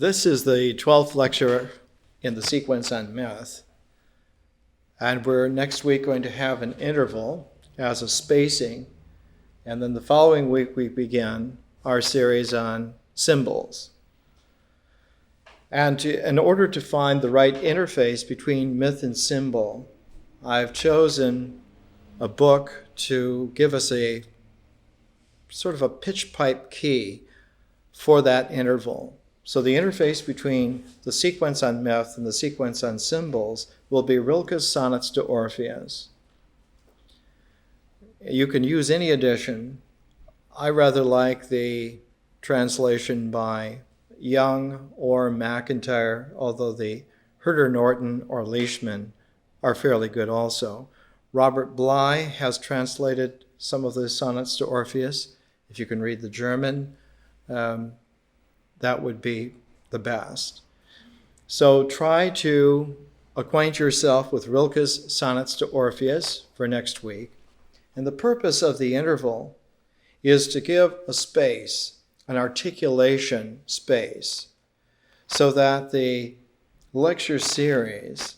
This is the 12th lecture in the sequence on myth, and we're next week going to have an interval as a spacing, and then the following week we begin our series on symbols. And in order to find the right interface between myth and symbol, I've chosen a book to give us a sort of a pitch pipe key for that interval. So the interface between the sequence on myth and the sequence on symbols will be Rilke's Sonnets to Orpheus. You can use any edition. I rather like the translation by Young or McIntyre, although the Herder Norton or Leishman are fairly good also. Robert Bly has translated some of the Sonnets to Orpheus. If you can read the German, that would be the best. So try to acquaint yourself with Rilke's Sonnets to Orpheus for next week. And the purpose of the interval is to give a space, an articulation space, so that the lecture series,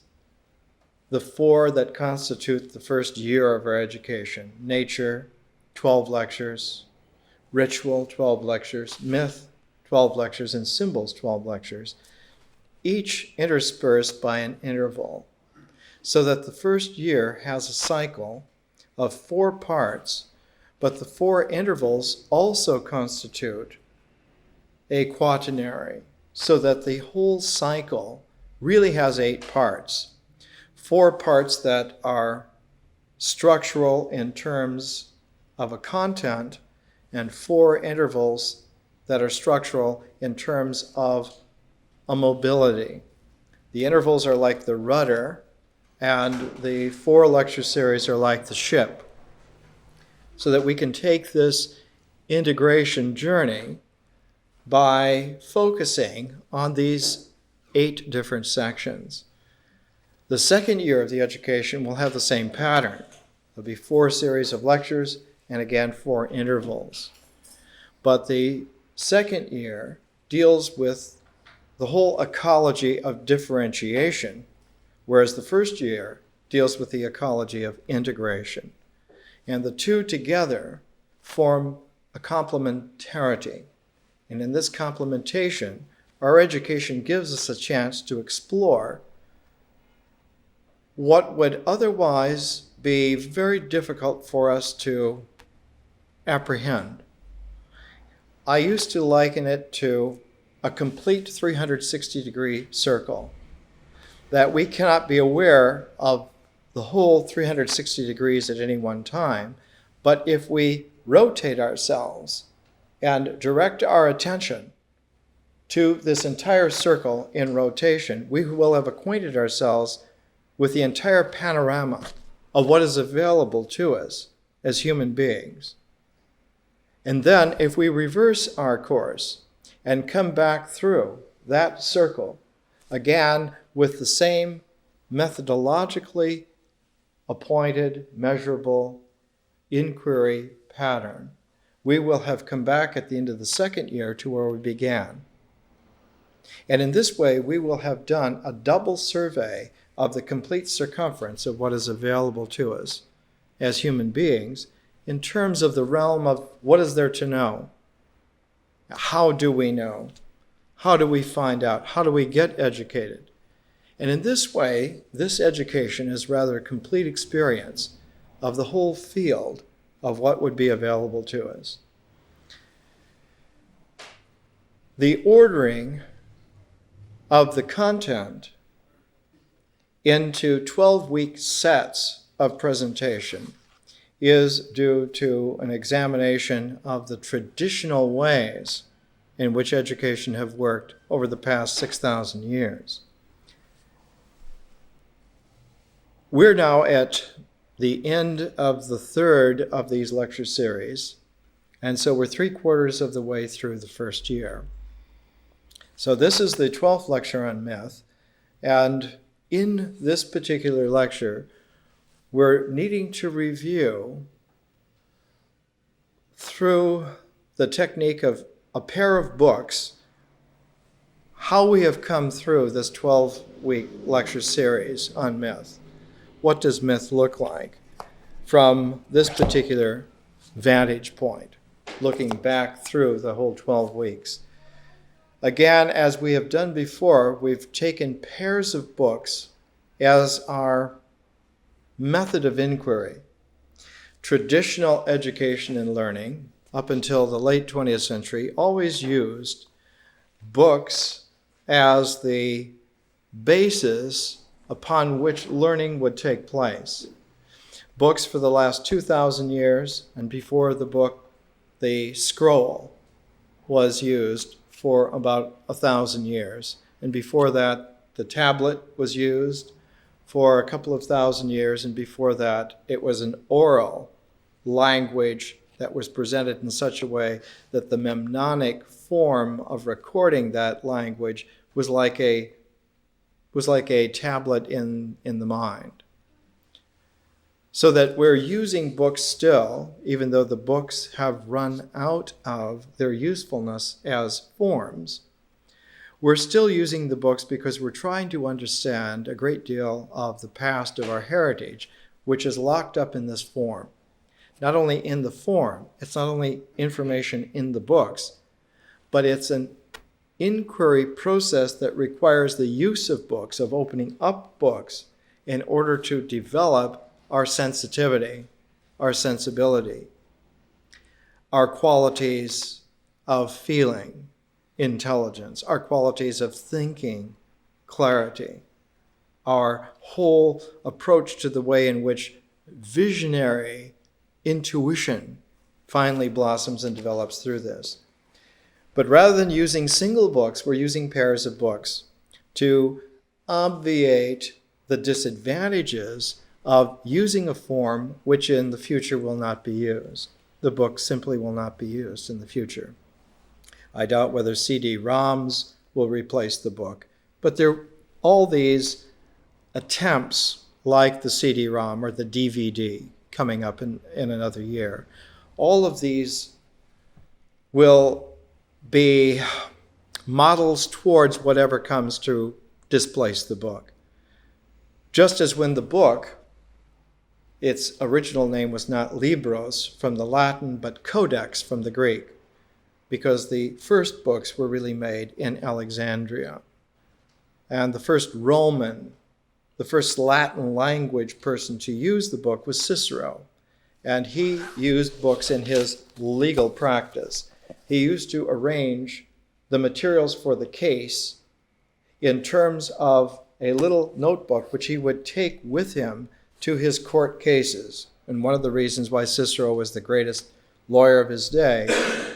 the four that constitute the first year of our education, nature, 12 lectures, ritual, 12 lectures, myth, 12 lectures, and symbols, 12 lectures, each interspersed by an interval, so that the first year has a cycle of 4 parts, but the 4 intervals also constitute a quaternary, so that the whole cycle really has 8 parts. 4 parts that are structural in terms of a content, and 4 intervals that are structural in terms of a mobility. The intervals are like the rudder, and the 4 lecture series are like the ship, so that we can take this integration journey by focusing on these 8 different sections. The second year of the education will have the same pattern. There'll be 4 series of lectures and again 4 intervals. But the second year deals with the whole ecology of differentiation, whereas the first year deals with the ecology of integration. And the two together form a complementarity. And in this complementation, our education gives us a chance to explore what would otherwise be very difficult for us to apprehend. I used to liken it to a complete 360-degree circle, that we cannot be aware of the whole 360 degrees at any one time, but if we rotate ourselves and direct our attention to this entire circle in rotation, we will have acquainted ourselves with the entire panorama of what is available to us as human beings. And then if we reverse our course and come back through that circle, again with the same methodologically appointed, measurable inquiry pattern, we will have come back at the end of the second year to where we began. And in this way, we will have done a double survey of the complete circumference of what is available to us as human beings in terms of the realm of what is there to know? How do we know? How do we find out? How do we get educated? And in this way, this education is rather a complete experience of the whole field of what would be available to us. The ordering of the content into 12-week sets of presentation is due to an examination of the traditional ways in which education have worked over the past 6,000 years. We're now at the end of the third of these lecture series, and so we're 3/4 of the way through the first year. So this is the 12th lecture on myth, and in this particular lecture, we're needing to review through the technique of a pair of books how we have come through this 12-week lecture series on myth. What does myth look like from this particular vantage point, looking back through the whole 12 weeks? Again, as we have done before, we've taken pairs of books as our method of inquiry. Traditional education and learning, up until the late 20th century, always used books as the basis upon which learning would take place. Books for the last 2,000 years, and before the book, the scroll was used for about 1,000 years. And before that, the tablet was used for a couple of thousand years, and before that, it was an oral language that was presented in such a way that the mnemonic form of recording that language was like a tablet in the mind. So that we're using books still, even though the books have run out of their usefulness as forms, we're still using the books because we're trying to understand a great deal of the past of our heritage, which is locked up in this form. Not only in the form, it's not only information in the books, but it's an inquiry process that requires the use of books, of opening up books in order to develop our sensitivity, our sensibility, our qualities of feeling, intelligence, our qualities of thinking, clarity, our whole approach to the way in which visionary intuition finally blossoms and develops through this. But rather than using single books, we're using pairs of books to obviate the disadvantages of using a form which in the future will not be used. The book simply will not be used in the future. I doubt whether CD-ROMs will replace the book, but there are all these attempts like the CD-ROM or the DVD coming up in another year. All of these will be models towards whatever comes to displace the book. Just as when the book, its original name was not Libros from the Latin, but Codex from the Greek, because the first books were really made in Alexandria. And the first Roman, the first Latin language person to use the book was Cicero. And he used books in his legal practice. He used to arrange the materials for the case in terms of a little notebook which he would take with him to his court cases. And one of the reasons why Cicero was the greatest lawyer of his day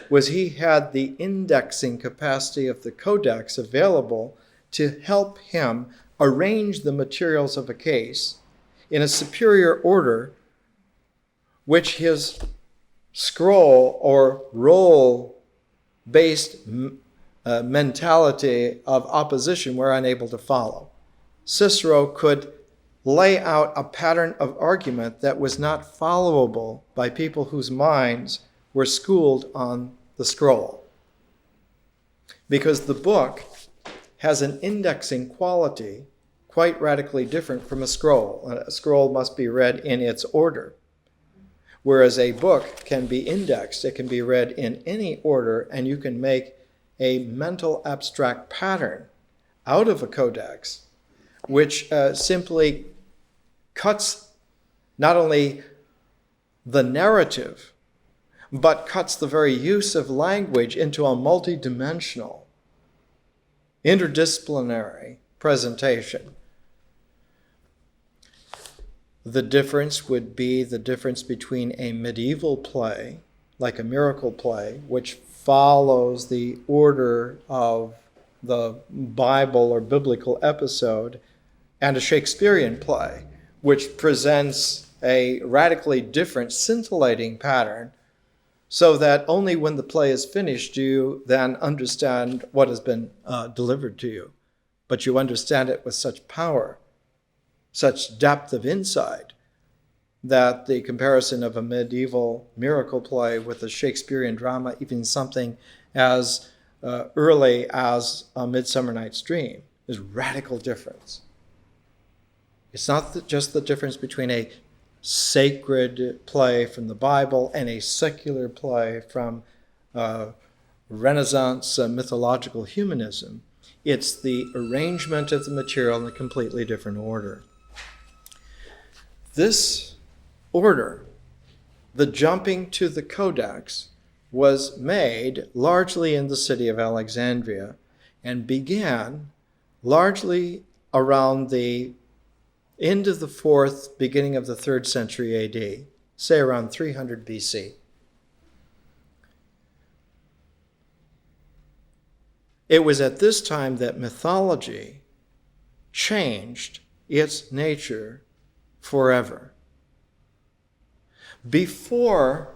was he had the indexing capacity of the codex available to help him arrange the materials of a case in a superior order which his scroll or roll-based mentality of opposition were unable to follow. Cicero could lay out a pattern of argument that was not followable by people whose minds were schooled on the scroll. Because the book has an indexing quality quite radically different from a scroll. A scroll must be read in its order, whereas a book can be indexed. It can be read in any order, and you can make a mental abstract pattern out of a codex, which simply cuts not only the narrative, but cuts the very use of language into a multidimensional, interdisciplinary presentation. The difference would be the difference between a medieval play, like a miracle play, which follows the order of the Bible or biblical episode, and a Shakespearean play, which presents a radically different, scintillating pattern, so that only when the play is finished do you then understand what has been delivered to you. But you understand it with such power, such depth of insight, that the comparison of a medieval miracle play with a Shakespearean drama, even something as early as A Midsummer Night's Dream. There's radical difference. It's not just the difference between a sacred play from the Bible and a secular play from Renaissance mythological humanism. It's the arrangement of the material in a completely different order. This order, the jumping to the codex, was made largely in the city of Alexandria and began largely around the end of the 4th, beginning of the 3rd century AD, say around 300 BC. It was at this time that mythology changed its nature forever. Before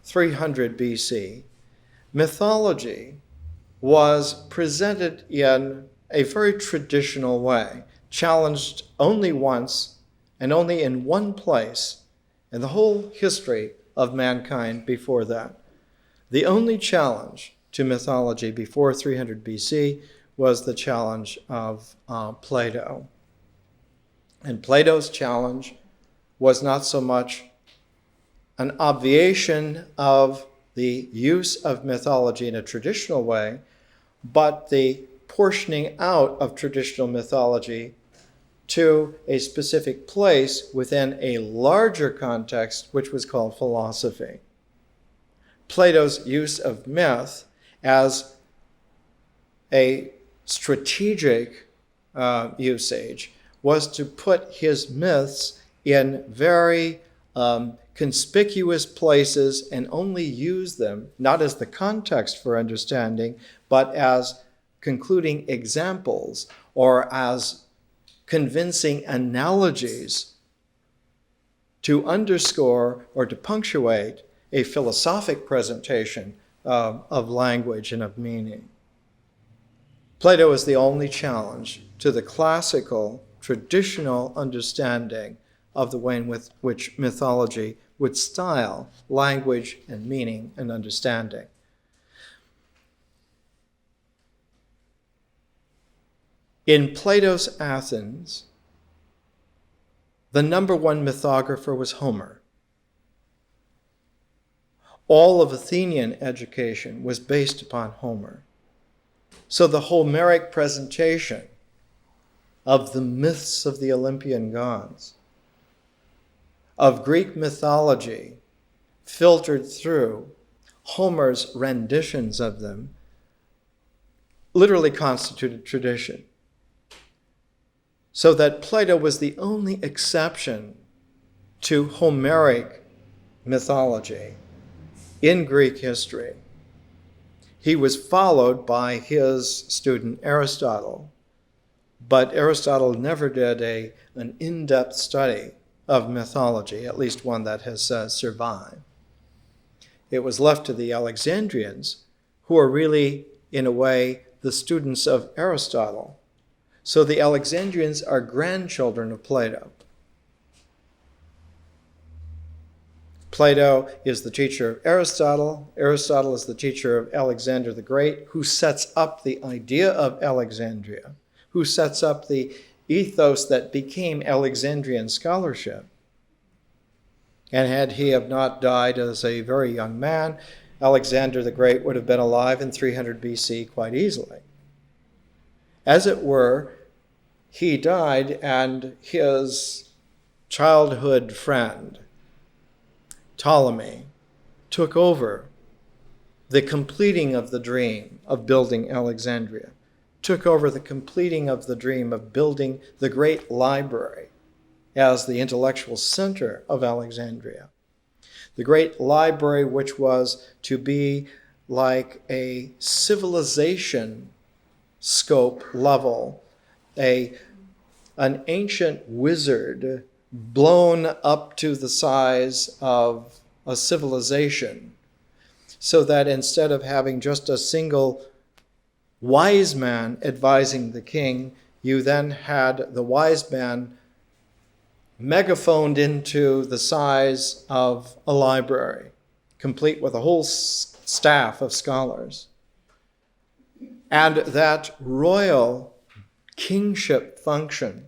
300 BC, mythology was presented in a very traditional way, challenged only once and only in one place in the whole history of mankind before that. The only challenge to mythology before 300 BC was the challenge of Plato. And Plato's challenge was not so much an obviation of the use of mythology in a traditional way, but the portioning out of traditional mythology to a specific place within a larger context, which was called philosophy. Plato's use of myth as a strategic usage was to put his myths in very conspicuous places and only use them, not as the context for understanding, but as concluding examples or as convincing analogies to underscore or to punctuate a philosophic presentation of language and of meaning. Plato is the only challenge to the classical, traditional understanding of the way in which mythology would style language and meaning and understanding. In Plato's Athens, the number one mythographer was Homer. All of Athenian education was based upon Homer. So the Homeric presentation of the myths of the Olympian gods, of Greek mythology, filtered through Homer's renditions of them, literally constituted tradition. So that Plato was the only exception to Homeric mythology in Greek history. He was followed by his student Aristotle, but Aristotle never did an in-depth study of mythology, at least one that has survived. It was left to the Alexandrians, who are really, in a way, the students of Aristotle. So the Alexandrians are grandchildren of Plato. Plato is the teacher of Aristotle. Aristotle is the teacher of Alexander the Great, who sets up the idea of Alexandria, who sets up the ethos that became Alexandrian scholarship. And had he have not died as a very young man, Alexander the Great would have been alive in 300 BC quite easily. As it were, he died and his childhood friend, Ptolemy, took over the completing of the dream of building Alexandria, took over the completing of the dream of building the great library as the intellectual center of Alexandria. The great library, which was to be like a civilization scope level, an ancient wizard blown up to the size of a civilization, so that instead of having just a single wise man advising the king, you then had the wise man megaphoned into the size of a library, complete with a whole staff of scholars. And that royal kingship function,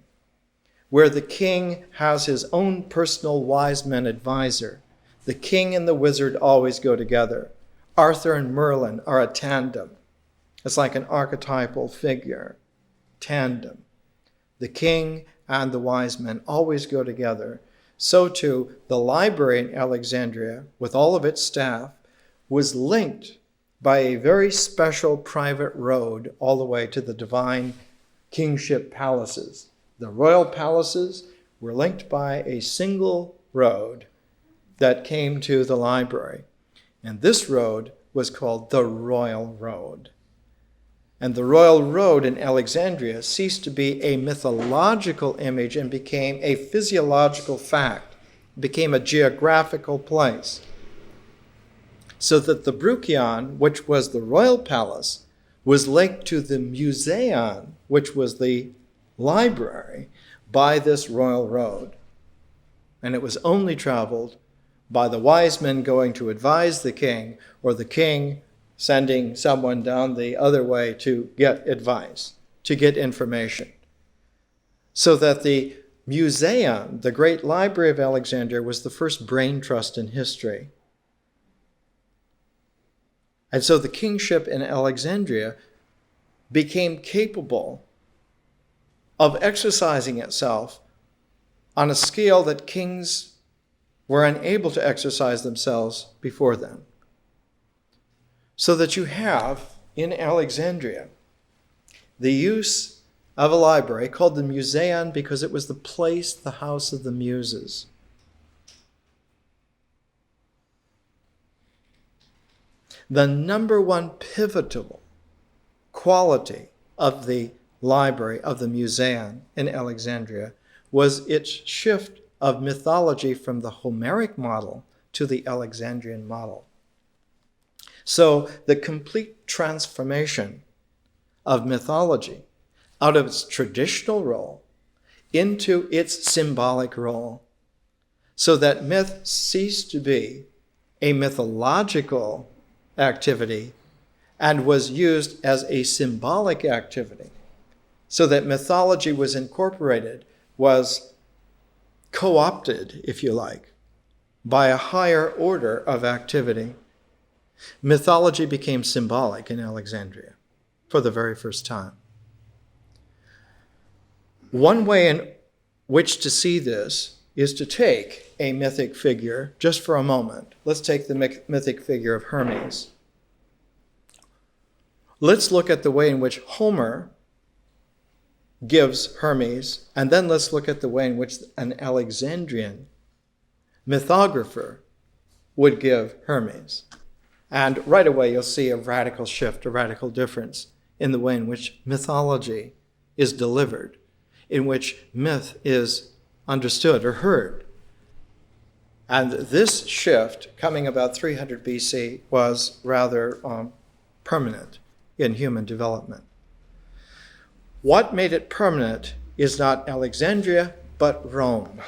where the king has his own personal wise men advisor. The king and the wizard always go together. Arthur and Merlin are a tandem. It's like an archetypal figure, tandem. The king and the wise men always go together. So too, the library in Alexandria, with all of its staff, was linked by a very special private road all the way to the divine kingship palaces. The royal palaces were linked by a single road that came to the library. And this road was called the Royal Road. And the Royal Road in Alexandria ceased to be a mythological image and became a physiological fact, became a geographical place. So that the Bruchion, which was the royal palace, was linked to the Museon, which was the library, by this royal road. And it was only traveled by the wise men going to advise the king, or the king sending someone down the other way to get advice, to get information. So that the Museum, the great library of Alexandria, was the first brain trust in history. And so the kingship in Alexandria became capable of exercising itself on a scale that kings were unable to exercise themselves before then. So that you have in Alexandria the use of a library called the Museon because it was the place, the house of the muses. The number one pivotal quality of the library, of the Museum in Alexandria, was its shift of mythology from the Homeric model to the Alexandrian model. So the complete transformation of mythology out of its traditional role into its symbolic role, so that myth ceased to be a mythological activity and was used as a symbolic activity, so that mythology was incorporated, was co-opted, if you like, by a higher order of activity. Mythology became symbolic in Alexandria for the very first time. One way in which to see this is to take a mythic figure, just for a moment. Let's take the mythic figure of Hermes. Let's look at the way in which Homer gives Hermes, and then let's look at the way in which an Alexandrian mythographer would give Hermes. And right away you'll see a radical shift, a radical difference in the way in which mythology is delivered, in which myth is understood or heard. And this shift, coming about 300 BC, was rather permanent in human development. What made it permanent is not Alexandria, but Rome.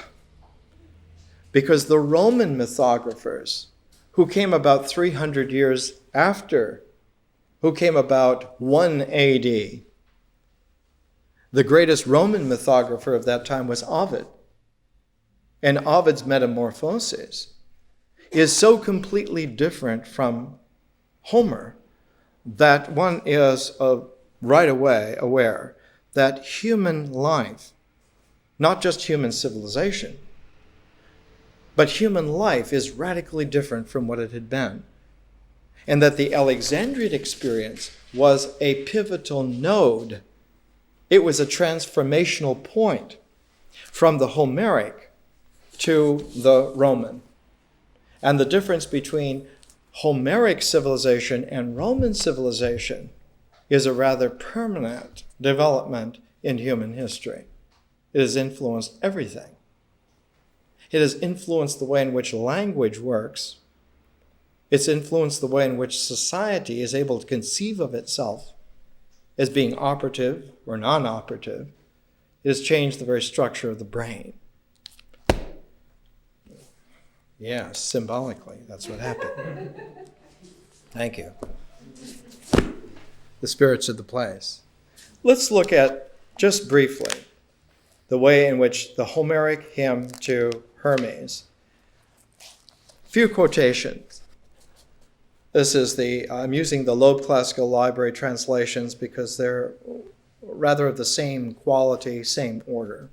Because the Roman mythographers, who came about 300 years after, who came about 1 AD, the greatest Roman mythographer of that time was Ovid. And Ovid's Metamorphoses is so completely different from Homer that one is right away aware that human life, not just human civilization, but human life is radically different from what it had been. And that the Alexandrian experience was a pivotal node. It was a transformational point from the Homeric to the Roman. And the difference between Homeric civilization and Roman civilization is a rather permanent development in human history. It has influenced everything. It has influenced the way in which language works. It's influenced the way in which society is able to conceive of itself as being operative or non-operative. It has changed the very structure of the brain. Yes, symbolically, that's what happened. Thank you. the spirits of the place. Let's look at, just briefly, the way in which the Homeric hymn to Hermes. Few quotations. This is I'm using the Loeb Classical Library translations because they're rather of the same quality, same order.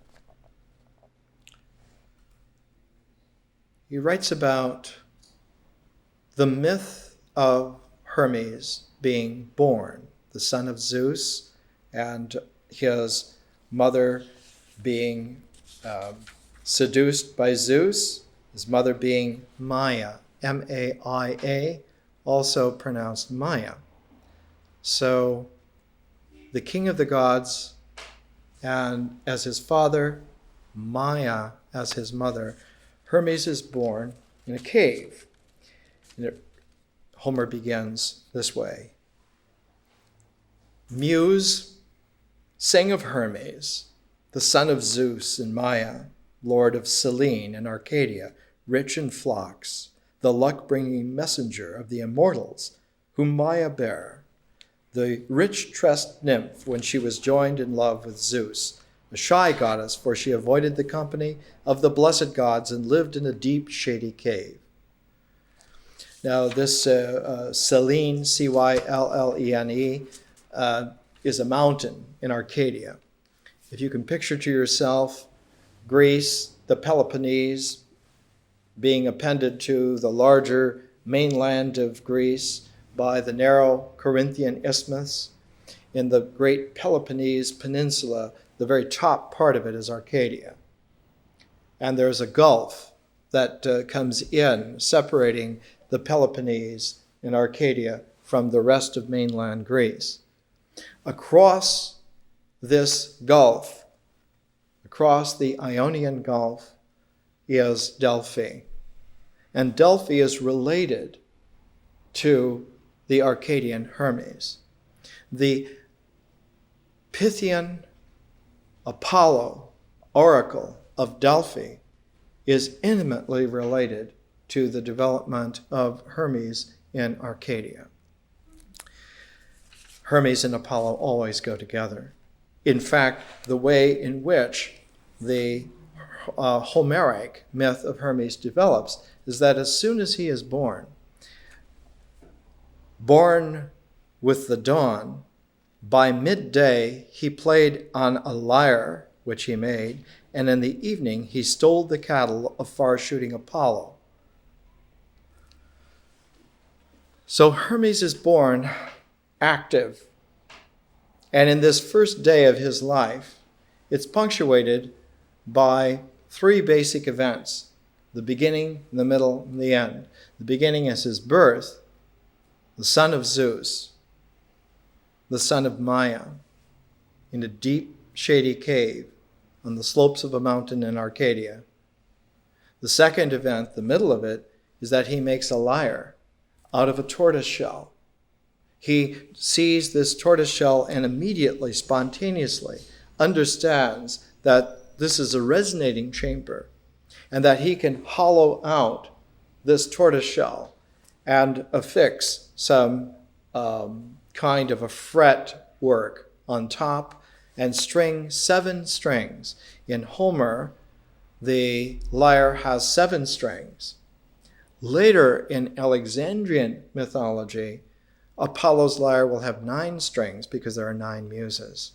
He writes about the myth of Hermes being born, the son of Zeus, and his mother being seduced by Zeus, his mother being Maya, M-A-I-A, also pronounced Maya. So the king of the gods, and as his father, Maya as his mother, Hermes is born in a cave. And Homer begins this way. Muse sang of Hermes, the son of Zeus and Maya, lord of Selene and Arcadia, rich in flocks, the luck-bringing messenger of the immortals, whom Maya bare, the rich-tressed nymph when she was joined in love with Zeus, a shy goddess, for she avoided the company of the blessed gods and lived in a deep, shady cave. Now, this Selene, C-Y-L-L-E-N-E, is a mountain in Arcadia. If you can picture to yourself Greece, the Peloponnese, being appended to the larger mainland of Greece by the narrow Corinthian isthmus, in the great Peloponnese peninsula, the very top part of it is Arcadia. And there's a gulf that comes in, separating the Peloponnese and Arcadia from the rest of mainland Greece. Across this gulf, across the Ionian Gulf, is Delphi. And Delphi is related to the Arcadian Hermes. The Pythian Apollo oracle of Delphi is intimately related to the development of Hermes in Arcadia. Hermes and Apollo always go together. In fact, the way in which the Homeric myth of Hermes develops is that as soon as he is born with the dawn, by midday he played on a lyre which he made, and in the evening he stole the cattle of far-shooting Apollo. So Hermes is born active, and in this first day of his life, it's punctuated by three basic events: the beginning, the middle, and the end. The beginning is his birth, the son of Zeus, the son of Maya, in a deep, shady cave on the slopes of a mountain in Arcadia. The second event, the middle of it, is that he makes a lyre out of a tortoise shell. He sees this tortoise shell and immediately, spontaneously, understands that this is a resonating chamber and that he can hollow out this tortoise shell and affix some kind of a fret work on top and string 7 strings. In Homer, the lyre has 7 strings. Later in Alexandrian mythology, Apollo's lyre will have 9 strings because there are 9 muses.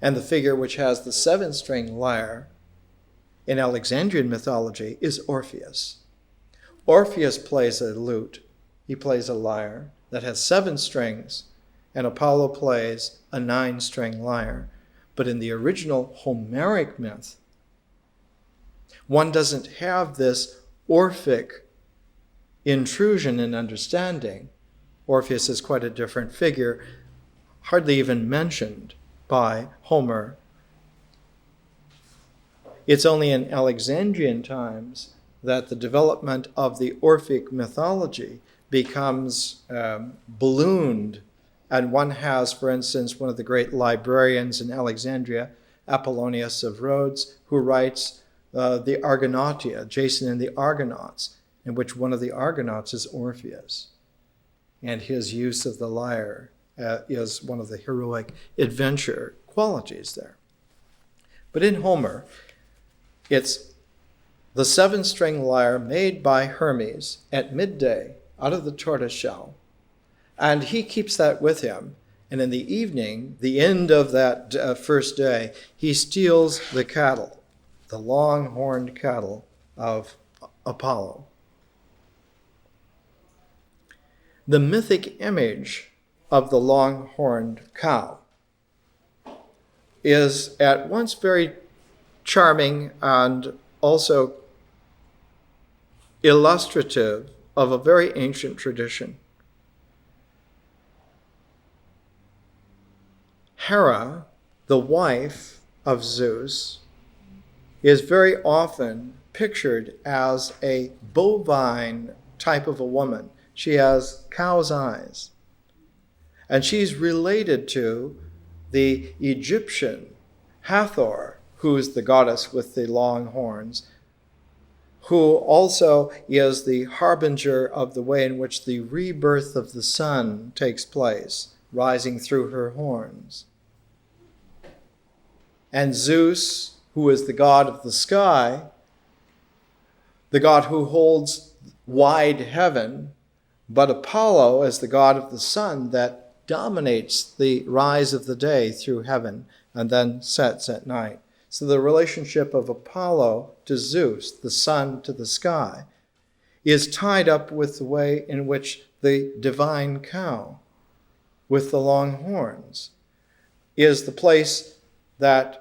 And the figure which has the 7-string lyre in Alexandrian mythology is Orpheus. Orpheus plays a lute. He plays a lyre that has 7 strings, and Apollo plays a 9-string lyre. But in the original Homeric myth, one doesn't have this Orphic intrusion in understanding. Orpheus is quite a different figure, hardly even mentioned by Homer. It's only in Alexandrian times that the development of the Orphic mythology becomes ballooned. And one has, for instance, one of the great librarians in Alexandria, Apollonius of Rhodes, who writes the Argonautia, Jason and the Argonauts, in which one of the Argonauts is Orpheus. and his use of the lyre is one of the heroic adventure qualities there. But in Homer, it's the 7-string lyre made by Hermes at midday out of the tortoise shell, and he keeps that with him. And in the evening, the end of that first day, he steals the cattle, the long-horned cattle of Apollo. The mythic image of the long-horned cow is at once very charming and also illustrative of a very ancient tradition. Hera, the wife of Zeus, is very often pictured as a bovine type of a woman. She has cow's eyes. And she's related to the Egyptian Hathor, who is the goddess with the long horns, who also is the harbinger of the way in which the rebirth of the sun takes place, rising through her horns. And Zeus, who is the god of the sky, the god who holds wide heaven, but Apollo as the god of the sun that dominates the rise of the day through heaven and then sets at night. So the relationship of Apollo to Zeus, the sun to the sky, is tied up with the way in which the divine cow with the long horns is the place that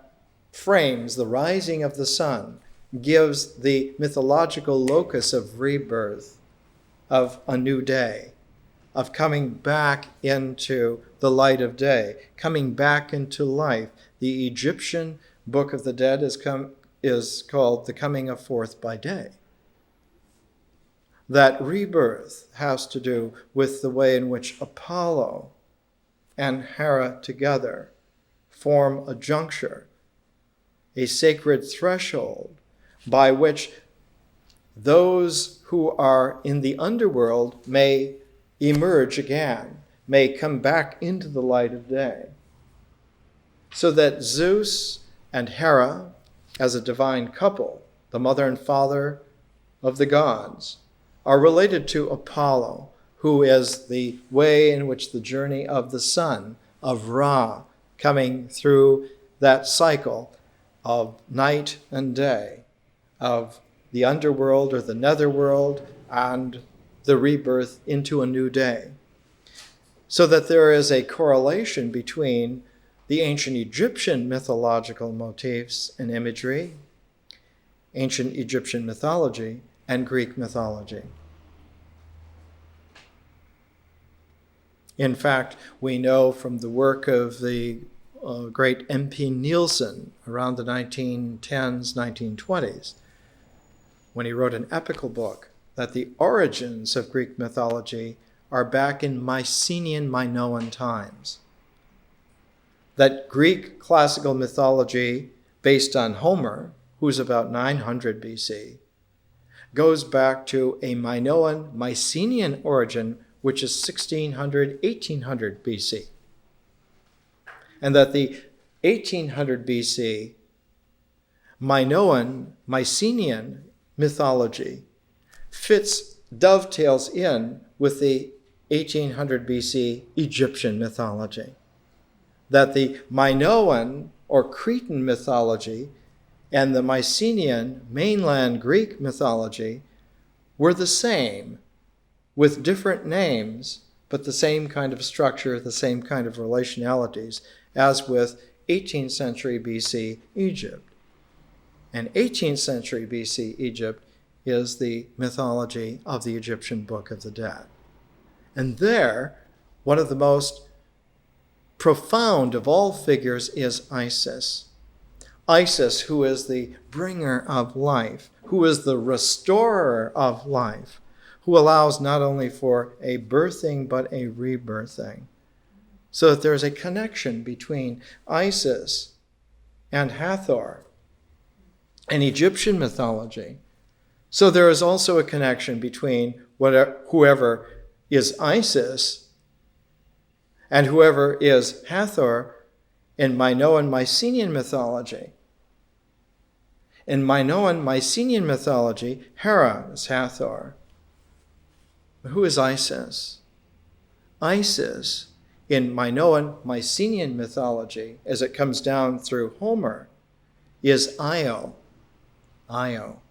frames the rising of the sun, gives the mythological locus of rebirth, of a new day, of coming back into the light of day, coming back into life. The Egyptian Book of the Dead is called the coming of forth by day. That rebirth has to do with the way in which Apollo and Hera together form a juncture, a sacred threshold by which those who are in the underworld may emerge again, may come back into the light of day. So that Zeus and Hera, as a divine couple, the mother and father of the gods, are related to Apollo, who is the way in which the journey of the sun, of Ra, coming through that cycle of night and day, of the underworld or the netherworld and the rebirth into a new day. So that there is a correlation between the ancient Egyptian mythological motifs and imagery, ancient Egyptian mythology, and Greek mythology. In fact, we know from the work of the great M.P. Nielsen around the 1910s, 1920s, when he wrote an epical book, that the origins of Greek mythology are back in Mycenaean Minoan times. That Greek classical mythology, based on Homer, who's about 900 BC, goes back to a Minoan Mycenaean origin, which is 1600, 1800 BC. And that the 1800 BC Minoan, Mycenaean mythology dovetails in with the 1800 BC Egyptian mythology. That the Minoan or Cretan mythology and the Mycenaean mainland Greek mythology were the same, with different names, but the same kind of structure, the same kind of relationalities as with 18th century BC Egypt. And 18th century BC Egypt is the mythology of the Egyptian Book of the Dead. And there, one of the most profound of all figures is Isis. Isis, who is the bringer of life, who is the restorer of life, who allows not only for a birthing but a rebirthing. So that there's a connection between Isis and Hathor and Egyptian mythology. So there is also a connection between whoever is Isis, and whoever is Hathor in Minoan Mycenaean mythology. In Minoan Mycenaean mythology, Hera is Hathor. Who is Isis? Isis, in Minoan Mycenaean mythology, as it comes down through Homer, is Io. Io.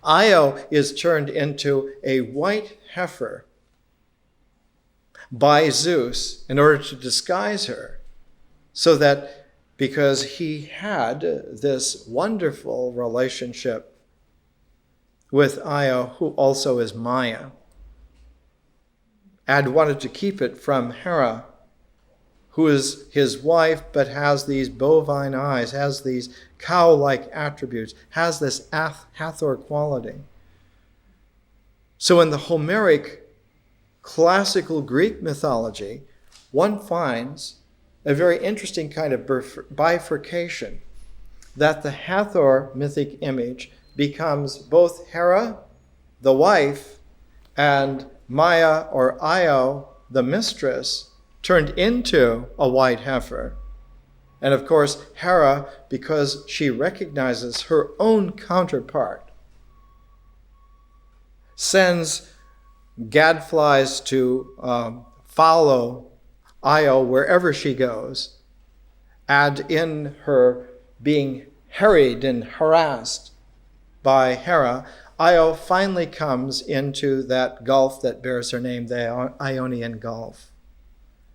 Io is turned into a white heifer by Zeus in order to disguise her, so that because he had this wonderful relationship with Io, who also is Maya, and wanted to keep it from Hera, who is his wife but has these bovine eyes, has these cow-like attributes, has this Hathor quality. So in the Homeric classical Greek mythology, one finds a very interesting kind of bifurcation, that the Hathor mythic image becomes both Hera, the wife, and Maya or Io, the mistress, turned into a white heifer. And of course, Hera, because she recognizes her own counterpart, sends gadflies to follow Io wherever she goes, and in her being harried and harassed by Hera, Io finally comes into that gulf that bears her name, the Ionian Gulf.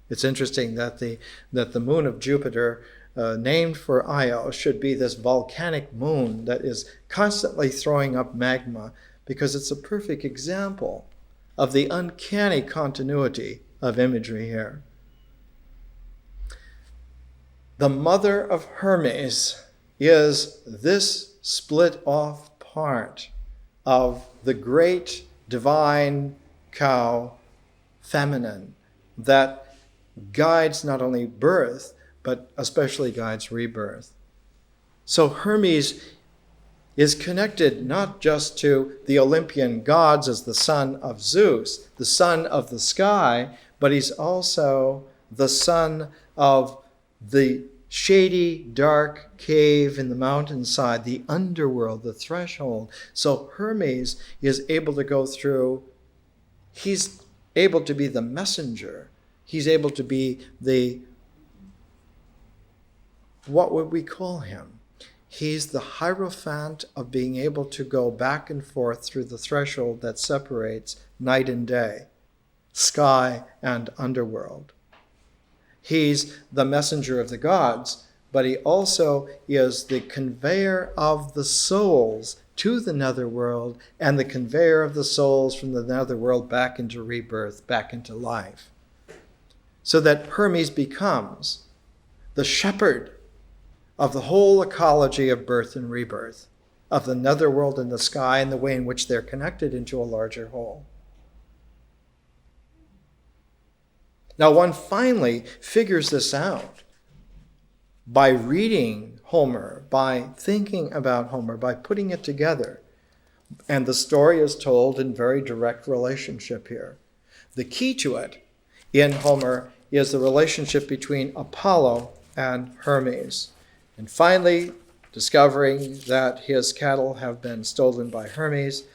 It's interesting that the moon of Jupiter, named for Io, should be this volcanic moon that is constantly throwing up magma, because it's a perfect example of the uncanny continuity of imagery here. The mother of Hermes is this split off part of the great divine cow feminine that guides not only birth, but especially guides rebirth. So Hermes is connected not just to the Olympian gods as the son of Zeus, the son of the sky, but he's also the son of the shady, dark cave in the mountainside, the underworld, the threshold. So Hermes is able to go through, he's able to be the messenger. He's able to be what would we call him? He's the hierophant of being able to go back and forth through the threshold that separates night and day, sky and underworld. He's the messenger of the gods, but he also is the conveyor of the souls to the netherworld and the conveyor of the souls from the netherworld back into rebirth, back into life. So that Hermes becomes the shepherd of the whole ecology of birth and rebirth, of the netherworld and the sky, and the way in which they're connected into a larger whole. Now, one finally figures this out by reading Homer, by thinking about Homer, by putting it together. And the story is told in very direct relationship here. The key to it in Homer is the relationship between Apollo and Hermes. And finally, discovering that his cattle have been stolen by Hermes,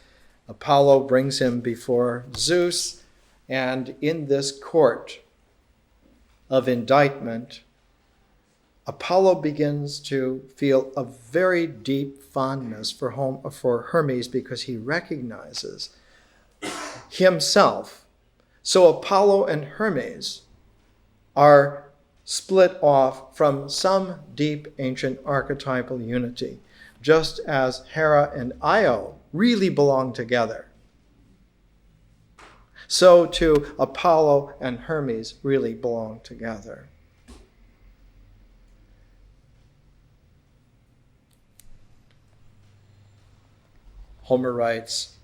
Apollo brings him before Zeus, and in this court of indictment, Apollo begins to feel a very deep fondness for Hermes, because he recognizes himself. So Apollo and Hermes are split off from some deep ancient archetypal unity, just as Hera and Io really belong together. So too Apollo and Hermes really belong together. Homer writes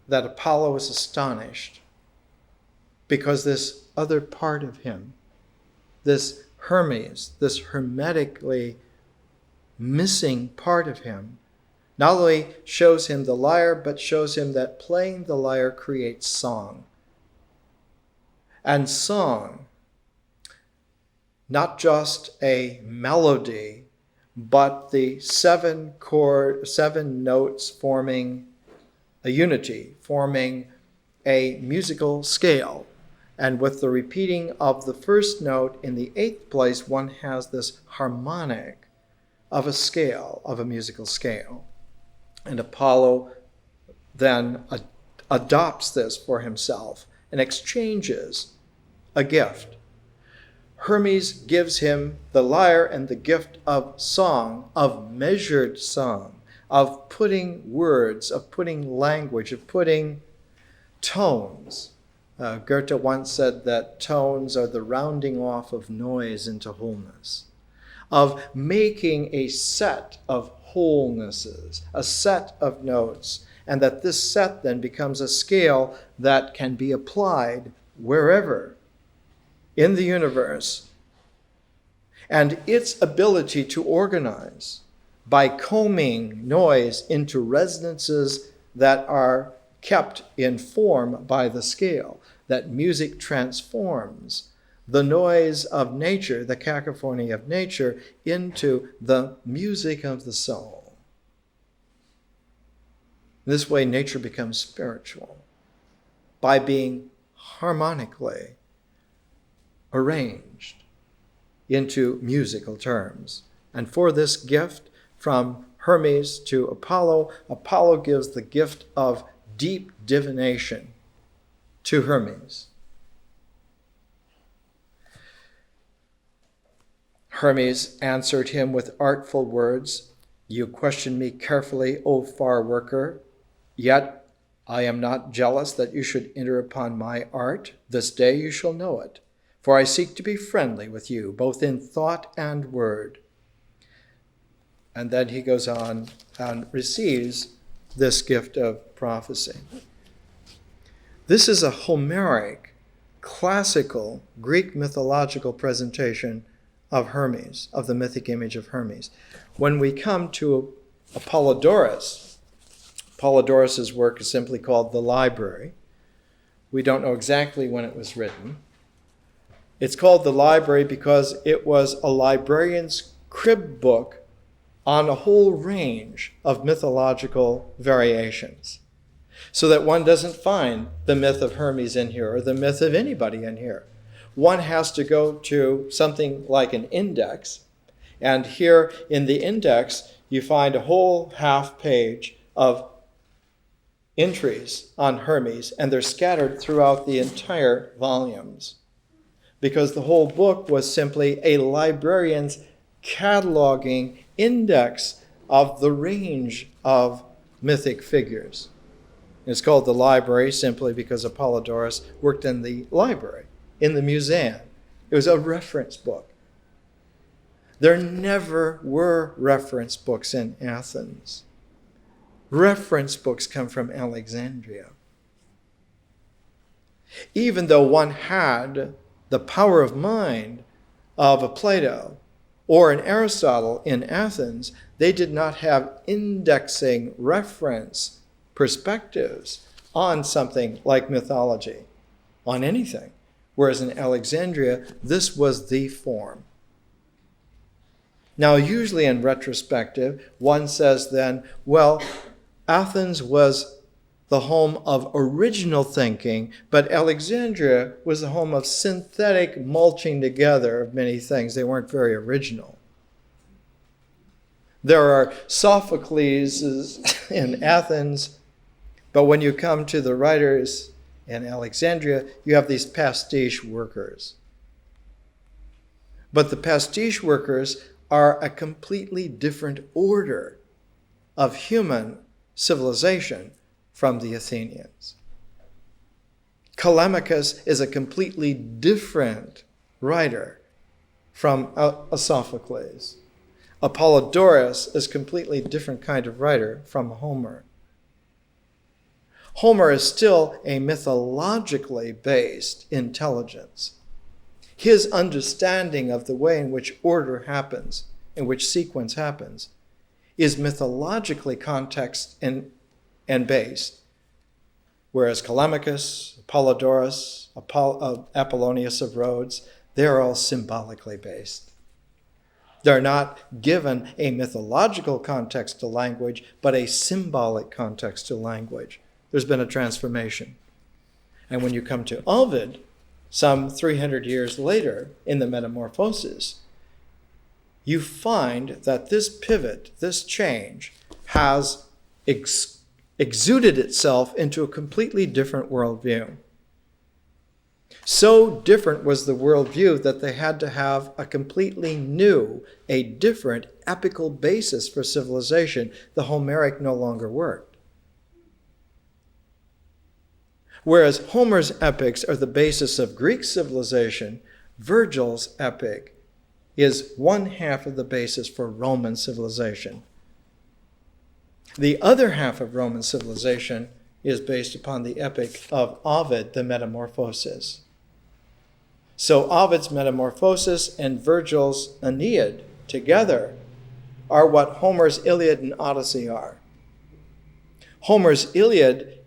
that Apollo is astonished because this other part of him, this Hermes, this hermetically missing part of him, not only shows him the lyre, but shows him that playing the lyre creates song. And song, not just a melody, but the seven notes forming a unity, forming a musical scale. And with the repeating of the first note in the eighth place, one has this harmonic of a scale, of a musical scale. And Apollo then adopts this for himself and exchanges a gift. Hermes gives him the lyre and the gift of song, of measured song, of putting words, of putting language, of putting tones. Goethe once said that tones are the rounding off of noise into wholeness, of making a set of wholenesses, a set of notes, and that this set then becomes a scale that can be applied wherever in the universe. And its ability to organize by combing noise into resonances that are kept in form by the scale, that music transforms the noise of nature, the cacophony of nature, into the music of the soul. This way, nature becomes spiritual by being harmonically arranged into musical terms. And for this gift from Hermes to Apollo, Apollo gives the gift of deep divination to Hermes. Hermes answered him with artful words, "You question me carefully, O far worker, yet I am not jealous that you should enter upon my art. This day you shall know it, for I seek to be friendly with you, both in thought and word." And then he goes on and receives this gift of prophecy. This is a Homeric, classical, Greek mythological presentation of Hermes, of the mythic image of Hermes. When we come to Apollodorus, Apollodorus's work is simply called The Library. We don't know exactly when it was written. It's called The Library because it was a librarian's crib book on a whole range of mythological variations, so that one doesn't find the myth of Hermes in here or the myth of anybody in here. One has to go to something like an index, and here in the index you find a whole half page of entries on Hermes, and they're scattered throughout the entire volumes, because the whole book was simply a librarian's cataloging index of the range of mythic figures. It's called The Library simply because Apollodorus worked in the library, in the museum. It was a reference book. There never were reference books in Athens. Reference books come from Alexandria. Even though one had the power of mind of a Plato or an Aristotle in Athens, they did not have indexing reference perspectives on something like mythology, on anything. Whereas in Alexandria, this was the form. Now, usually in retrospective, one says then, well, Athens was the home of original thinking, but Alexandria was the home of synthetic mulching together of many things. They weren't very original. There are Sophocles in Athens, but when you come to the writers in Alexandria, you have these pastiche workers. But the pastiche workers are a completely different order of human civilization from the Athenians. Callimachus is a completely different writer from a Sophocles. Apollodorus is a completely different kind of writer from Homer. Homer is still a mythologically based intelligence. His understanding of the way in which order happens, in which sequence happens, is mythologically context and based, whereas Callimachus, Apollodorus, Apollonius of Rhodes, they're all symbolically based. They're not given a mythological context to language, but a symbolic context to language. There's been a transformation. And when you come to Ovid, some 300 years later in the Metamorphoses, you find that this pivot, this change, has exuded itself into a completely different worldview. So different was the worldview that they had to have a completely new, a different epical basis for civilization. The Homeric no longer worked. Whereas Homer's epics are the basis of Greek civilization, Virgil's epic is one half of the basis for Roman civilization. The other half of Roman civilization is based upon the epic of Ovid, the Metamorphoses. So Ovid's Metamorphoses and Virgil's Aeneid together are what Homer's Iliad and Odyssey are. Homer's Iliad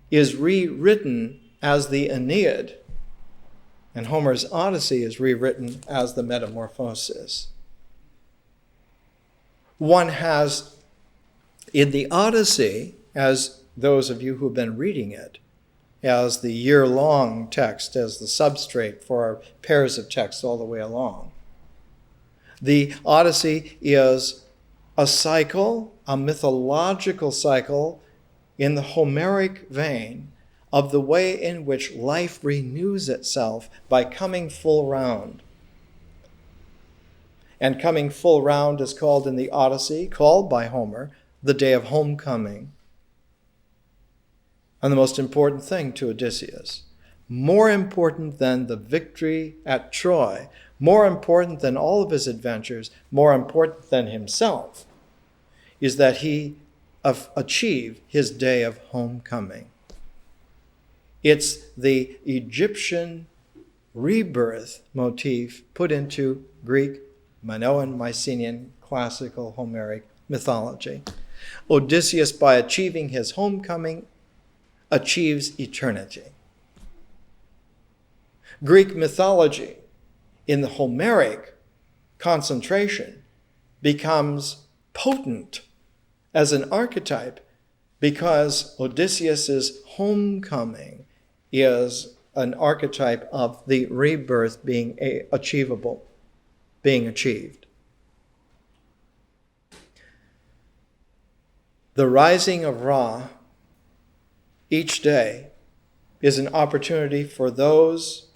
is rewritten as the Aeneid, and Homer's Odyssey is rewritten as the Metamorphoses. One has, in the Odyssey, as those of you who've been reading it, as the year-long text, as the substrate for our pairs of texts all the way along. The Odyssey is a cycle, a mythological cycle, in the Homeric vein of the way in which life renews itself by coming full round. And coming full round is called in the Odyssey, called by Homer, the day of homecoming. And the most important thing to Odysseus, more important than the victory at Troy, more important than all of his adventures, more important than himself, is that he achieve his day of homecoming. It's the Egyptian rebirth motif put into Greek, Minoan, Mycenaean, classical Homeric mythology. Odysseus, by achieving his homecoming, achieves eternity. Greek mythology, in the Homeric concentration, becomes potent as an archetype because Odysseus's homecoming is an archetype of the rebirth being achievable, being achieved. The rising of Ra each day is an opportunity for those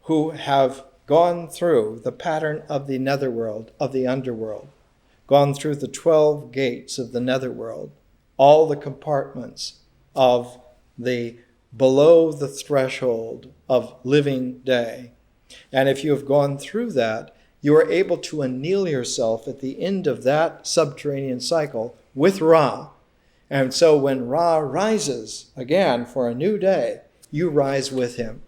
who have gone through the pattern of the netherworld, of the underworld, gone through the 12 gates of the netherworld, all the compartments of the below the threshold of living day. And if you have gone through that, you are able to anneal yourself at the end of that subterranean cycle with Ra. And so when Ra rises again for a new day, you rise with him.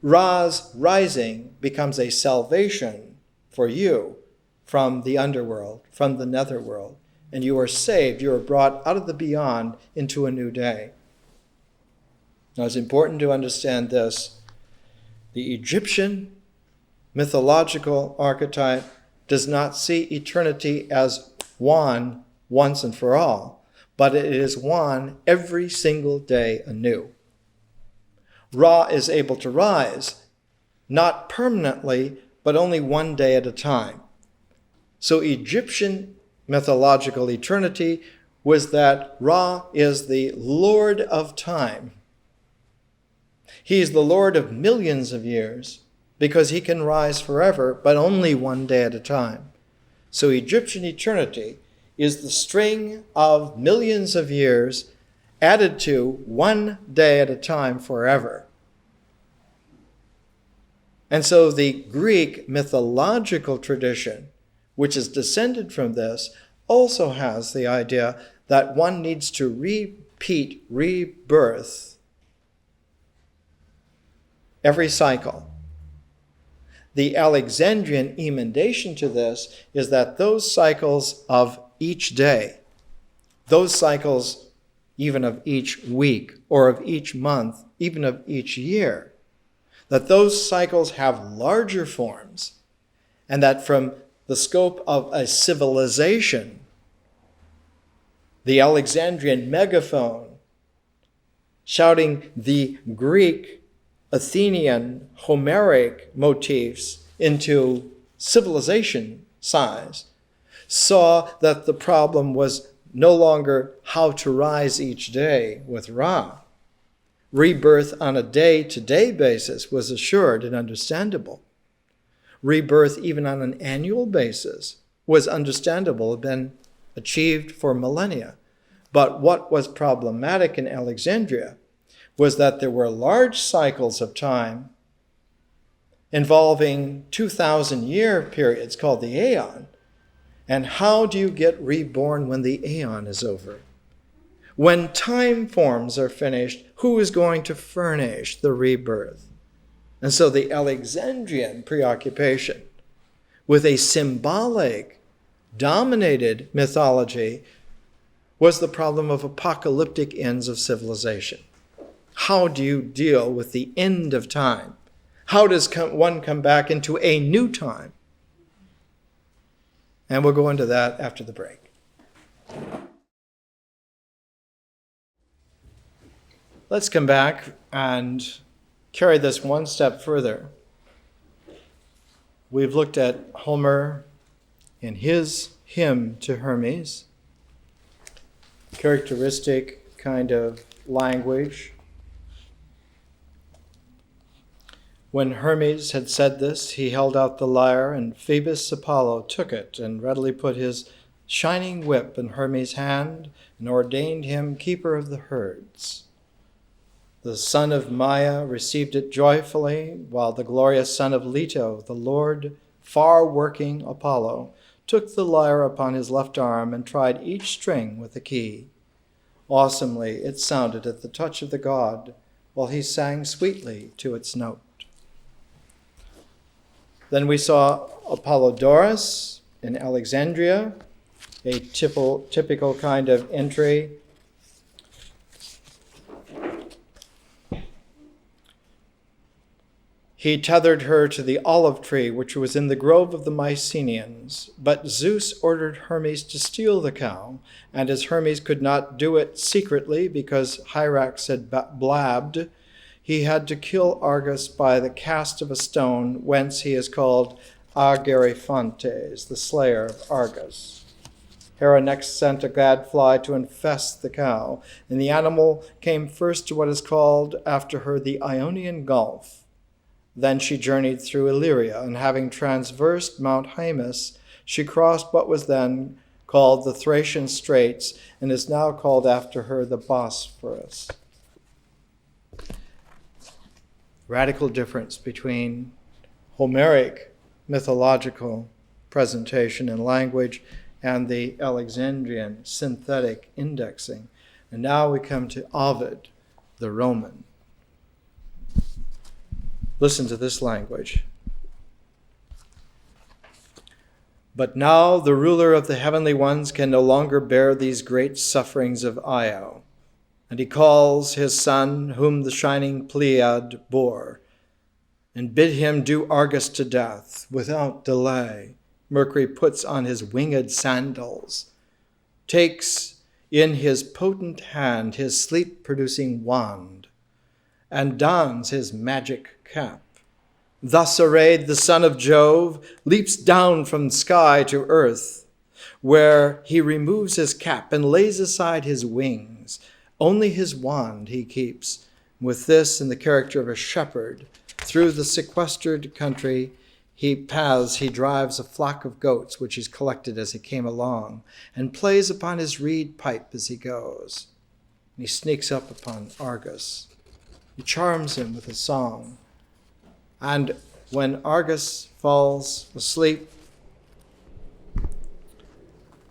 Ra's rising becomes a salvation for you from the underworld, from the netherworld, and you are saved. You are brought out of the beyond into a new day. Now, it's important to understand this. The Egyptian mythological archetype does not see eternity as one once and for all, but it is one every single day anew. Ra is able to rise, not permanently, but only one day at a time. So Egyptian mythological eternity was that Ra is the Lord of time. He is the Lord of millions of years because he can rise forever, but only one day at a time. So Egyptian eternity is the string of millions of years added to one day at a time forever. And so the Greek mythological tradition, which is descended from this, also has the idea that one needs to repeat rebirth every cycle. The Alexandrian emendation to this is that those cycles of each day, those cycles even of each week or of each month, even of each year, that those cycles have larger forms, and that from the scope of a civilization, the Alexandrian megaphone shouting the Greek, Athenian, Homeric motifs into civilization size, saw that the problem was no longer how to rise each day with Ra. Rebirth on a day-to-day basis was assured and understandable. Rebirth even on an annual basis was understandable, had been achieved for millennia. But what was problematic in Alexandria was that there were large cycles of time involving 2,000-year periods called the Aeon. And how do you get reborn when the Aeon is over? When time forms are finished, who is going to furnish the rebirth? And so the Alexandrian preoccupation with a symbolic, dominated mythology was the problem of apocalyptic ends of civilization. How do you deal with the end of time? How does one come back into a new time? And we'll go into that after the break. Let's come back and carry this one step further. We've looked at Homer in his hymn to Hermes, characteristic kind of language. When Hermes had said this, he held out the lyre, and Phoebus Apollo took it and readily put his shining whip in Hermes' hand and ordained him keeper of the herds. The son of Maia received it joyfully, while the glorious son of Leto, the Lord, far-working Apollo, took the lyre upon his left arm and tried each string with a key. Awesomely it sounded at the touch of the god, while he sang sweetly to its note. Then we saw Apollodorus in Alexandria, a typical kind of entry. He tethered her to the olive tree, which was in the grove of the Mycenaeans. But Zeus ordered Hermes to steal the cow, and as Hermes could not do it secretly because Hyrax had blabbed, he had to kill Argus by the cast of a stone, whence he is called Agerifantes, the slayer of Argus. Hera next sent a gadfly to infest the cow, and the animal came first to what is called after her the Ionian Gulf. Then she journeyed through Illyria, and having traversed Mount Haemus, she crossed what was then called the Thracian Straits, and is now called after her the Bosphorus. Radical difference between Homeric mythological presentation and language and the Alexandrian synthetic indexing. And now we come to Ovid, the Roman. Listen to this language. But now the ruler of the heavenly ones can no longer bear these great sufferings of Io. And he calls his son, whom the shining Pleiad bore, and bid him do Argus to death without delay. Mercury puts on his winged sandals, takes in his potent hand his sleep-producing wand, and dons his magic cap. Thus arrayed, the son of Jove leaps down from sky to earth, where he removes his cap and lays aside his wings. Only his wand he keeps. With this, in the character of a shepherd, through the sequestered country he drives a flock of goats, which he's collected as he came along, and plays upon his reed pipe as he goes. And he sneaks up upon Argus. He charms him with a song. And when Argus falls asleep,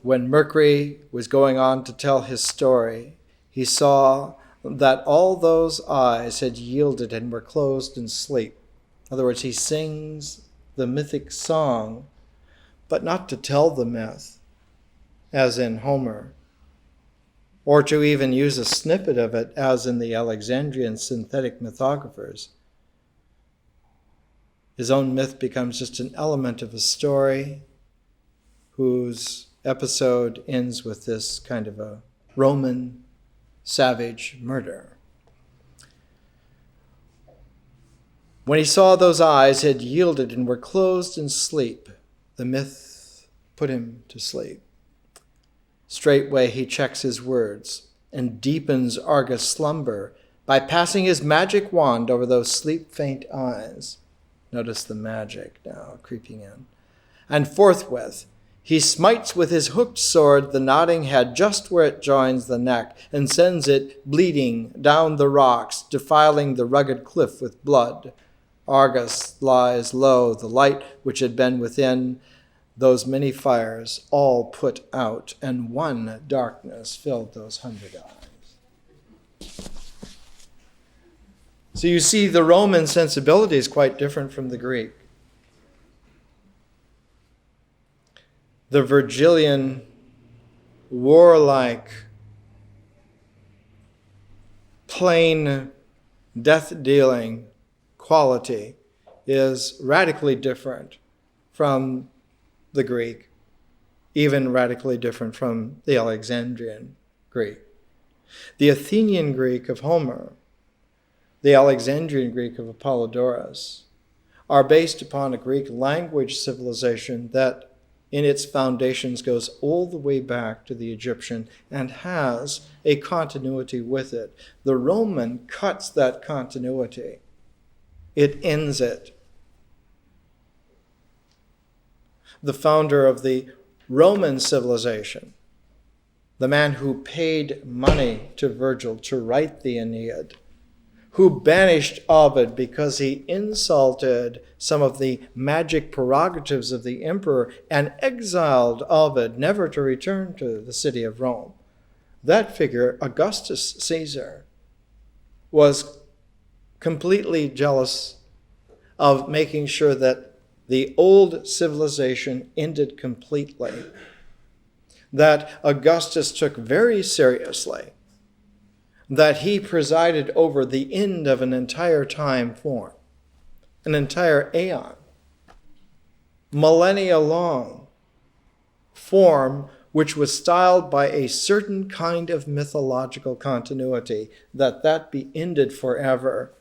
when Mercury was going on to tell his story, he saw that all those eyes had yielded and were closed in sleep. In other words, he sings the mythic song, but not to tell the myth, as in Homer, or to even use a snippet of it, as in the Alexandrian synthetic mythographers. His own myth becomes just an element of a story whose episode ends with this kind of a Roman savage murder. When he saw those eyes had yielded and were closed in sleep, the myth put him to sleep. Straightway he checks his words and deepens Argus' slumber by passing his magic wand over those sleep-faint eyes. Notice the magic now creeping in. And forthwith he smites with his hooked sword the nodding head just where it joins the neck, and sends it bleeding down the rocks, defiling the rugged cliff with blood. Argus lies low, the light which had been within those many fires all put out, and one darkness filled those 100 eyes. So you see, the Roman sensibility is quite different from the Greek. The Virgilian, warlike, plain, death-dealing quality is radically different from the Greek, even radically different from the Alexandrian Greek. The Athenian Greek of Homer, the Alexandrian Greek of Apollodorus, are based upon a Greek language civilization that in its foundations goes all the way back to the Egyptian and has a continuity with it. The Roman cuts that continuity. It ends it. The founder of the Roman civilization, the man who paid money to Virgil to write the Aeneid, who banished Ovid because he insulted some of the magic prerogatives of the emperor and exiled Ovid never to return to the city of Rome. That figure, Augustus Caesar, was completely jealous of making sure that the old civilization ended completely, that Augustus took very seriously, that he presided over the end of an entire time form, an entire aeon, millennia long form, which was styled by a certain kind of mythological continuity, that be ended forever,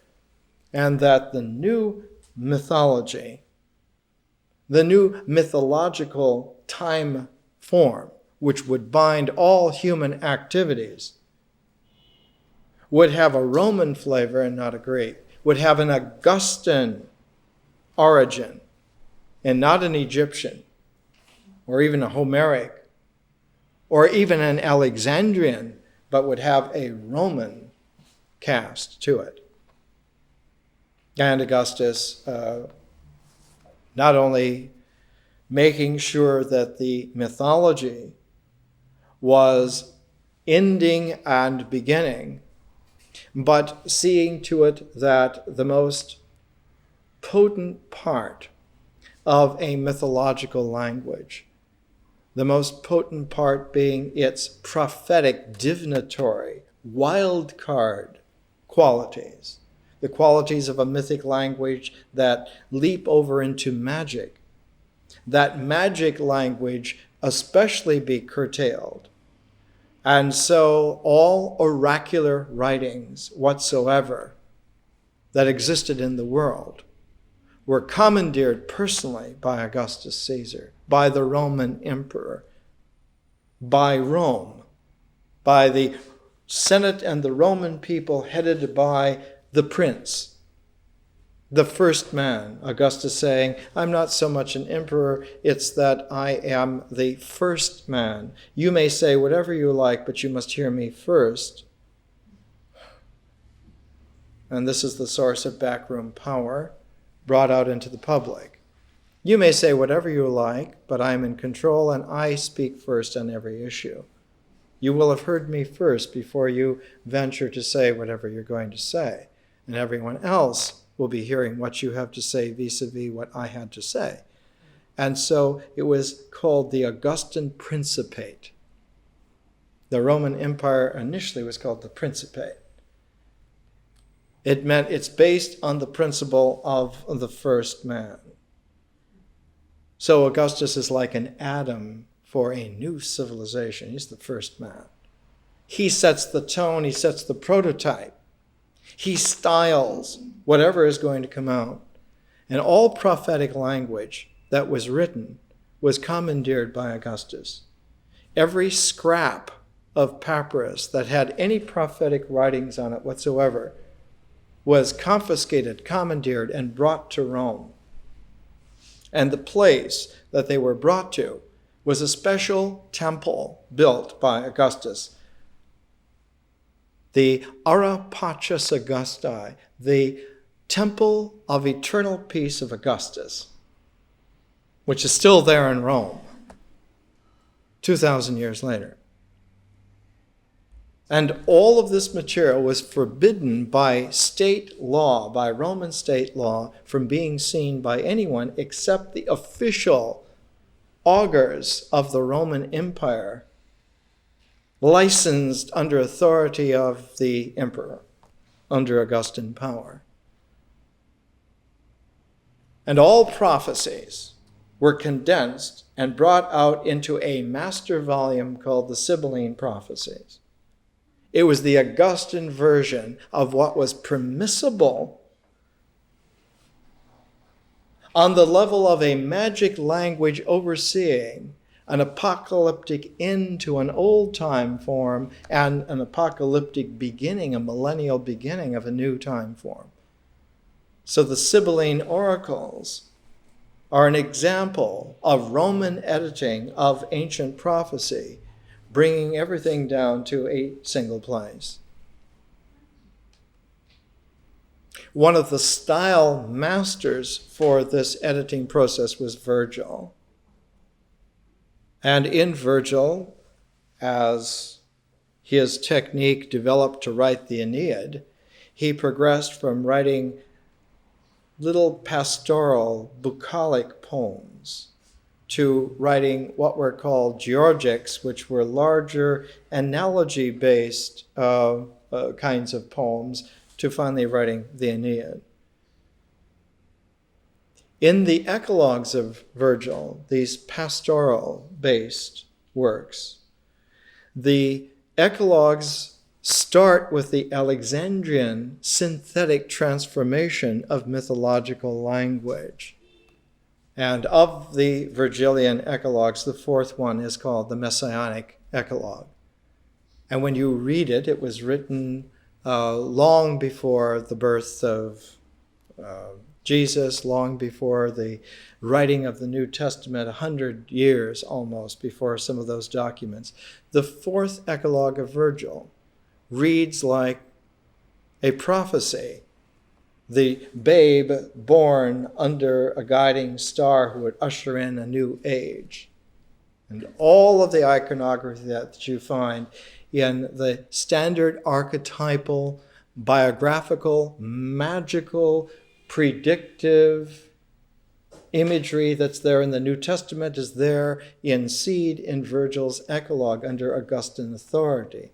and that the new mythology, the new mythological time form, which would bind all human activities, would have a Roman flavor and not a Greek, would have an Augustan origin and not an Egyptian, or even a Homeric, or even an Alexandrian, but would have a Roman cast to it. And Augustus, not only making sure that the mythology was ending and beginning, but seeing to it that the most potent part of a mythological language, the most potent part being its prophetic, divinatory, wild card qualities, the qualities of a mythic language that leap over into magic, that magic language especially be curtailed. And so all oracular writings whatsoever that existed in the world were commandeered personally by Augustus Caesar, by the Roman emperor, by Rome, by the Senate and the Roman people headed by the prince, the first man. Augustus saying, I'm not so much an emperor, it's that I am the first man. You may say whatever you like, but you must hear me first. And this is the source of backroom power brought out into the public. You may say whatever you like, but I'm in control and I speak first on every issue. You will have heard me first before you venture to say whatever you're going to say. And everyone else will be hearing what you have to say vis-a-vis what I had to say. And so it was called the Augustan Principate. The Roman Empire initially was called the Principate. It meant it's based on the principle of the first man. So Augustus is like an Adam for a new civilization. He's the first man. He sets the tone, he sets the prototype. He styles whatever is going to come out. And all prophetic language that was written was commandeered by Augustus. Every scrap of papyrus that had any prophetic writings on it whatsoever was confiscated, commandeered, and brought to Rome. And the place that they were brought to was a special temple built by Augustus, the Ara Pacis Augusti, the Temple of Eternal Peace of Augustus, which is still there in Rome 2,000 years later. And all of this material was forbidden by state law, by Roman state law, from being seen by anyone except the official augurs of the Roman Empire, licensed under authority of the emperor, under Augustan power. And all prophecies were condensed and brought out into a master volume called the Sibylline Prophecies. It was the Augustan version of what was permissible on the level of a magic language overseeing an apocalyptic end to an old-time form and an apocalyptic beginning, a millennial beginning of a new time form. So the Sibylline oracles are an example of Roman editing of ancient prophecy, bringing everything down to a single place. One of the style masters for this editing process was Virgil. And in Virgil, as his technique developed to write the Aeneid, he progressed from writing little pastoral, bucolic poems to writing what were called georgics, which were larger analogy-based kinds of poems, to finally writing the Aeneid. In the eclogues of Virgil, these pastoral-based works, the eclogues start with the Alexandrian synthetic transformation of mythological language. And of the Virgilian eclogues, the fourth one is called the Messianic Eclogue. And when you read it, it was written long before the birth of Jesus, long before the writing of the New Testament, 100 years almost before some of those documents. The fourth eclogue of Virgil reads like a prophecy. The babe born under a guiding star who would usher in a new age. And all of the iconography that you find in the standard archetypal, biographical, magical, predictive imagery that's there in the New Testament is there in seed in Virgil's eclogue under Augustan authority.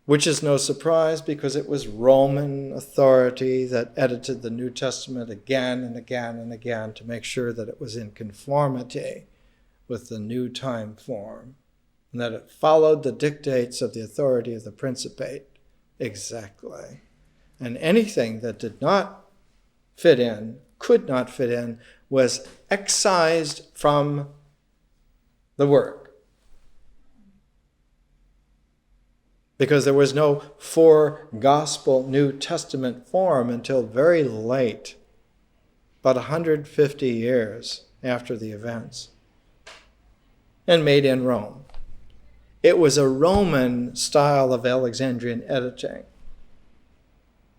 Which is no surprise because it was Roman authority that edited the New Testament again and again and again to make sure that it was in conformity with the new time form and that it followed the dictates of the authority of the Principate exactly. And anything that did not fit in, could not fit in, was excised from the work. Because there was no four-gospel New Testament form until very late, about 150 years after the events, and made in Rome. It was a Roman style of Alexandrian editing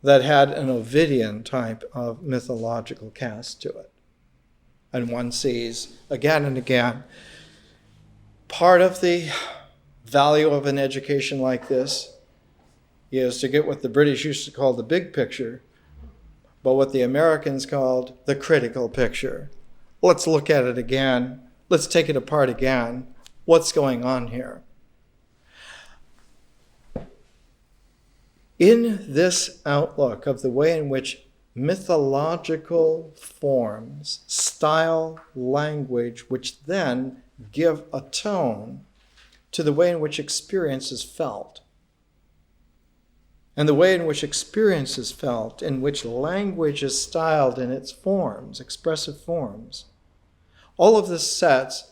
that had an Ovidian type of mythological cast to it. And one sees again and again part of the value of an education like this is to get what the British used to call the big picture, but what the Americans called the critical picture. Let's look at it again. Let's take it apart again. what's going on here. In this outlook of the way in which mythological forms, style, language, which then give a tone to the way in which experience is felt, and the way in which experience is felt, in which language is styled in its forms, expressive forms, all of this sets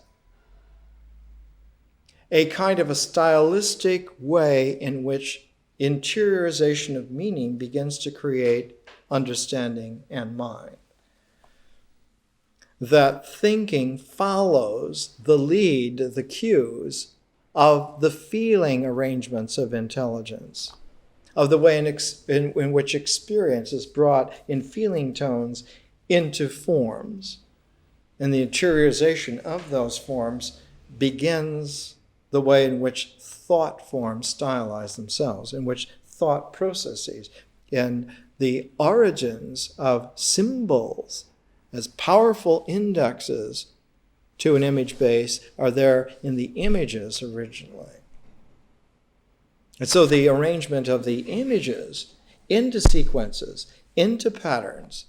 a kind of a stylistic way in which interiorization of meaning begins to create understanding and mind. That thinking follows the lead, the cues of the feeling arrangements of intelligence, of the way in which experience is brought in feeling tones into forms. And the interiorization of those forms begins the way in which thought forms stylize themselves, in which thought processes, and the origins of symbols as powerful indexes to an image base are there in the images originally. And so the arrangement of the images into sequences, into patterns,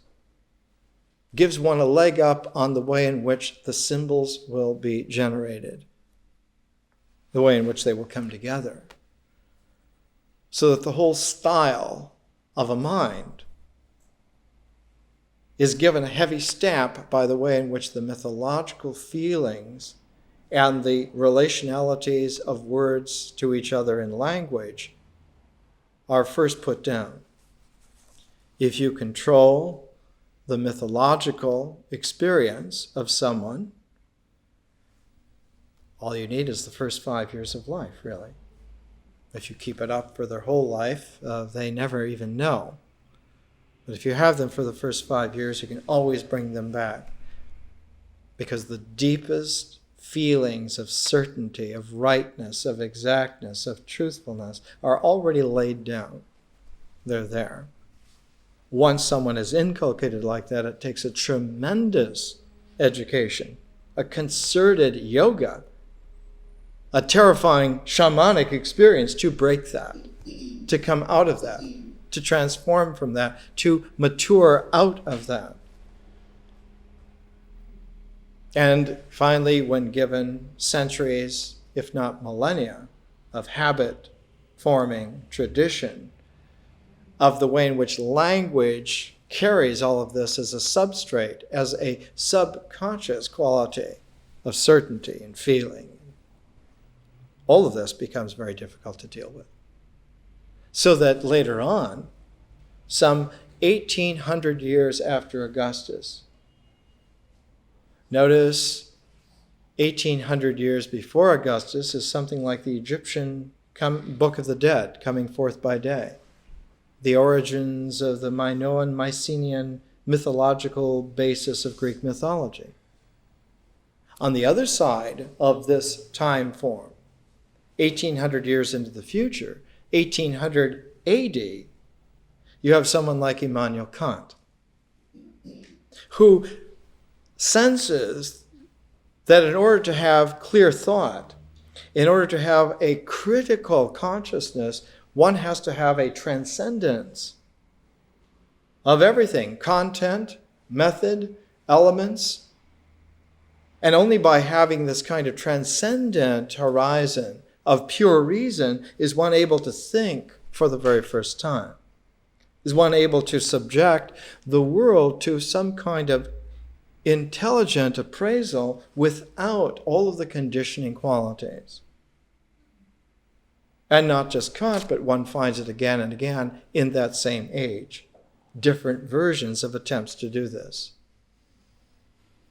gives one a leg up on the way in which the symbols will be generated, the way in which they will come together, so that the whole style of a mind is given a heavy stamp by the way in which the mythological feelings and the relationalities of words to each other in language are first put down. If you control the mythological experience of someone, all you need is the first 5 years of life, really. If you keep it up for their whole life, they never even know. But if you have them for the first 5 years, you can always bring them back. Because the deepest feelings of certainty, of rightness, of exactness, of truthfulness are already laid down. They're there. Once someone is inculcated like that, it takes a tremendous education, a concerted yoga, a terrifying shamanic experience to break that, to come out of that, to transform from that, to mature out of that. And finally, when given centuries, if not millennia, of habit forming tradition, of the way in which language carries all of this as a substrate, as a subconscious quality of certainty and feeling, all of this becomes very difficult to deal with. So that later on, some 1800 years after Augustus, notice 1800 years before Augustus is something like the Egyptian Book of the Dead, coming forth by day. The origins of the Minoan, Mycenaean mythological basis of Greek mythology. On the other side of this time form, 1800 years into the future, 1800 AD, you have someone like Immanuel Kant, who senses that in order to have clear thought, in order to have a critical consciousness, one has to have a transcendence of everything, content, method, elements. And only by having this kind of transcendent horizon of pure reason is one able to think for the very first time. Is one able to subject the world to some kind of intelligent appraisal without all of the conditioning qualities. And not just Kant, but one finds it again and again in that same age. Different versions of attempts to do this.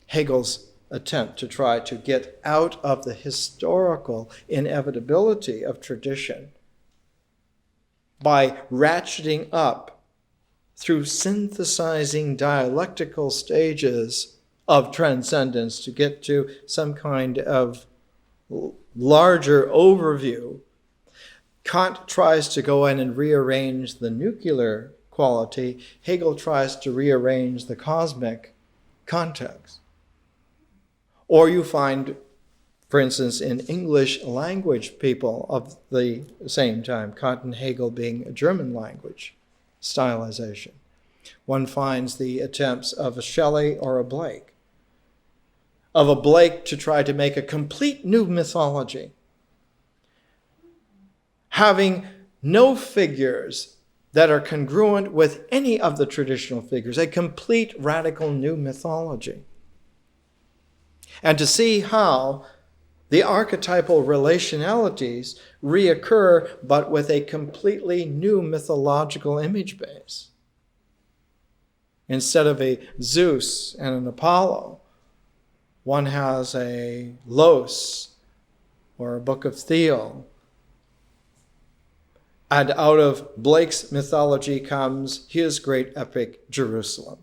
Hegel's attempt to try to get out of the historical inevitability of tradition by ratcheting up through synthesizing dialectical stages of transcendence to get to some kind of larger overview. Kant tries to go in and rearrange the nuclear quality. Hegel tries to rearrange the cosmic context. Or you find For instance, in English language people of the same time, Kant and Hegel being a German language stylization, one finds the attempts of a Shelley or a Blake, to try to make a complete new mythology, having no figures that are congruent with any of the traditional figures, a complete radical new mythology. And to see how the archetypal relationalities reoccur, but with a completely new mythological image base. Instead of a Zeus and an Apollo, one has a Los or a Book of Theo. And out of Blake's mythology comes his great epic, Jerusalem.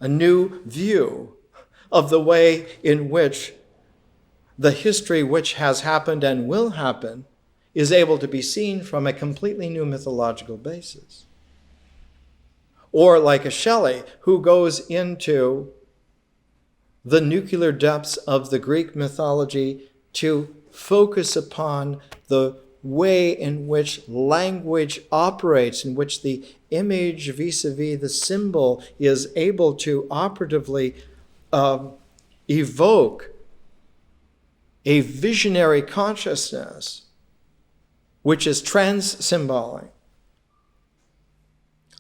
A new view of the way in which the history which has happened and will happen is able to be seen from a completely new mythological basis. Or like a Shelley, who goes into the nuclear depths of the Greek mythology to focus upon the way in which language operates, in which the image vis-a-vis the symbol is able to operatively evoke a visionary consciousness which is trans-symbolic.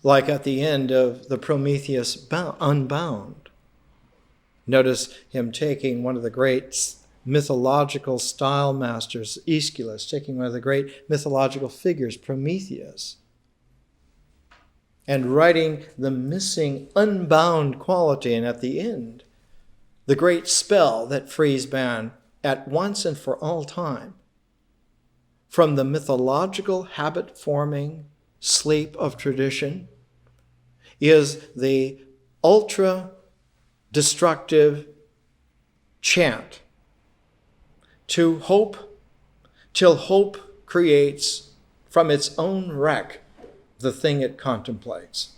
Like at the end of the Prometheus Unbound. Notice him taking one of the great mythological style masters, Aeschylus, taking one of the great mythological figures, Prometheus, and writing the missing unbound quality, and at the end, the great spell that frees man at once and for all time from the mythological habit-forming sleep of tradition is the ultra-destructive chant to hope till hope creates from its own wreck the thing it contemplates.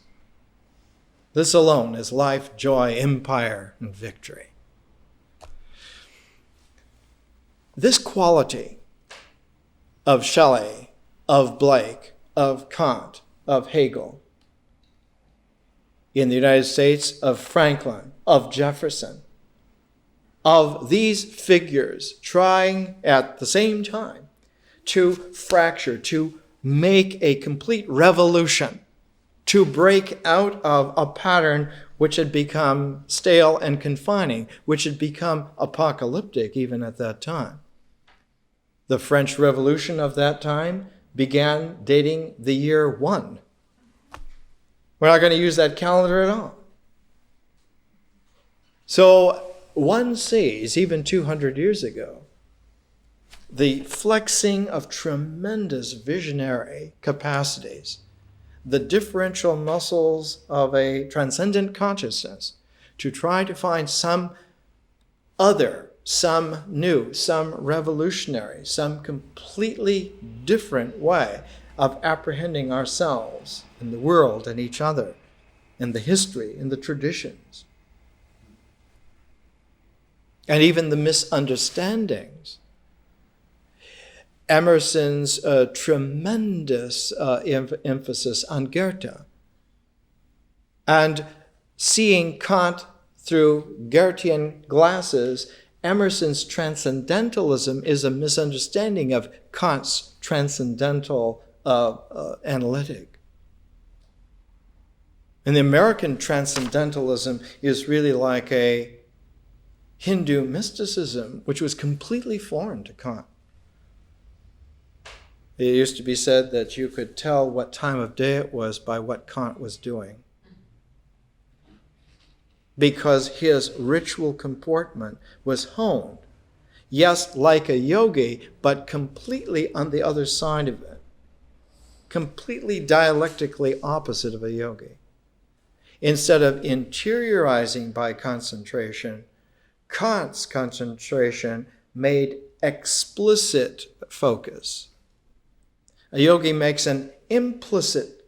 This alone is life, joy, empire, and victory. This quality of Shelley, of Blake, of Kant, of Hegel, in the United States, of Franklin, of Jefferson, of these figures trying at the same time to fracture, to make a complete revolution, to break out of a pattern which had become stale and confining, which had become apocalyptic even at that time. The French Revolution of that time began dating the year 1. We're not going to use that calendar at all. So one sees, even 200 years ago, the flexing of tremendous visionary capacities, the differential muscles of a transcendent consciousness to try to find some other, some new, some revolutionary, some completely different way of apprehending ourselves and the world and each other and the history and the traditions. And even the misunderstandings. Emerson's tremendous emphasis on Goethe, and seeing Kant through Goethean glasses, Emerson's transcendentalism is a misunderstanding of Kant's transcendental analytic. And the American transcendentalism is really like a Hindu mysticism, which was completely foreign to Kant. It used to be said that you could tell what time of day it was by what Kant was doing, because his ritual comportment was honed, yes, like a yogi, but completely on the other side of it, completely dialectically opposite of a yogi. Instead of interiorizing by concentration, Kant's concentration made explicit focus. A yogi makes an implicit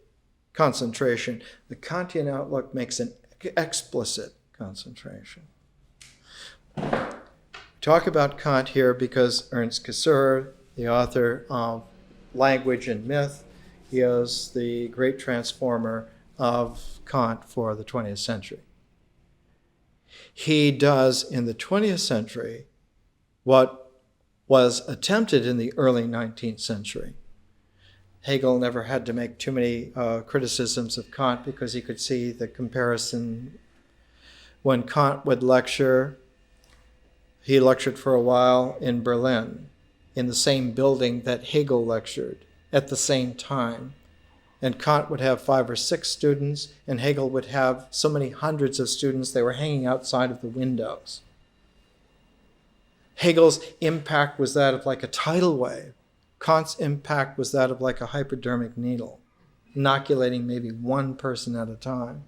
concentration. The Kantian outlook makes an explicit concentration. talk about Kant here because Ernst Cassirer, the author of Language and Myth, is the great transformer of Kant for the 20th century. He does in the 20th century what was attempted in the early 19th century. Hegel never had to make too many criticisms of Kant because he could see the comparison. When Kant would lecture, he lectured for a while in Berlin, in the same building that Hegel lectured at the same time. And Kant would have 5 or 6 students, and Hegel would have so many hundreds of students, they were hanging outside of the windows. Hegel's impact was that of like a tidal wave. Kant's impact was that of like a hypodermic needle, inoculating maybe one person at a time.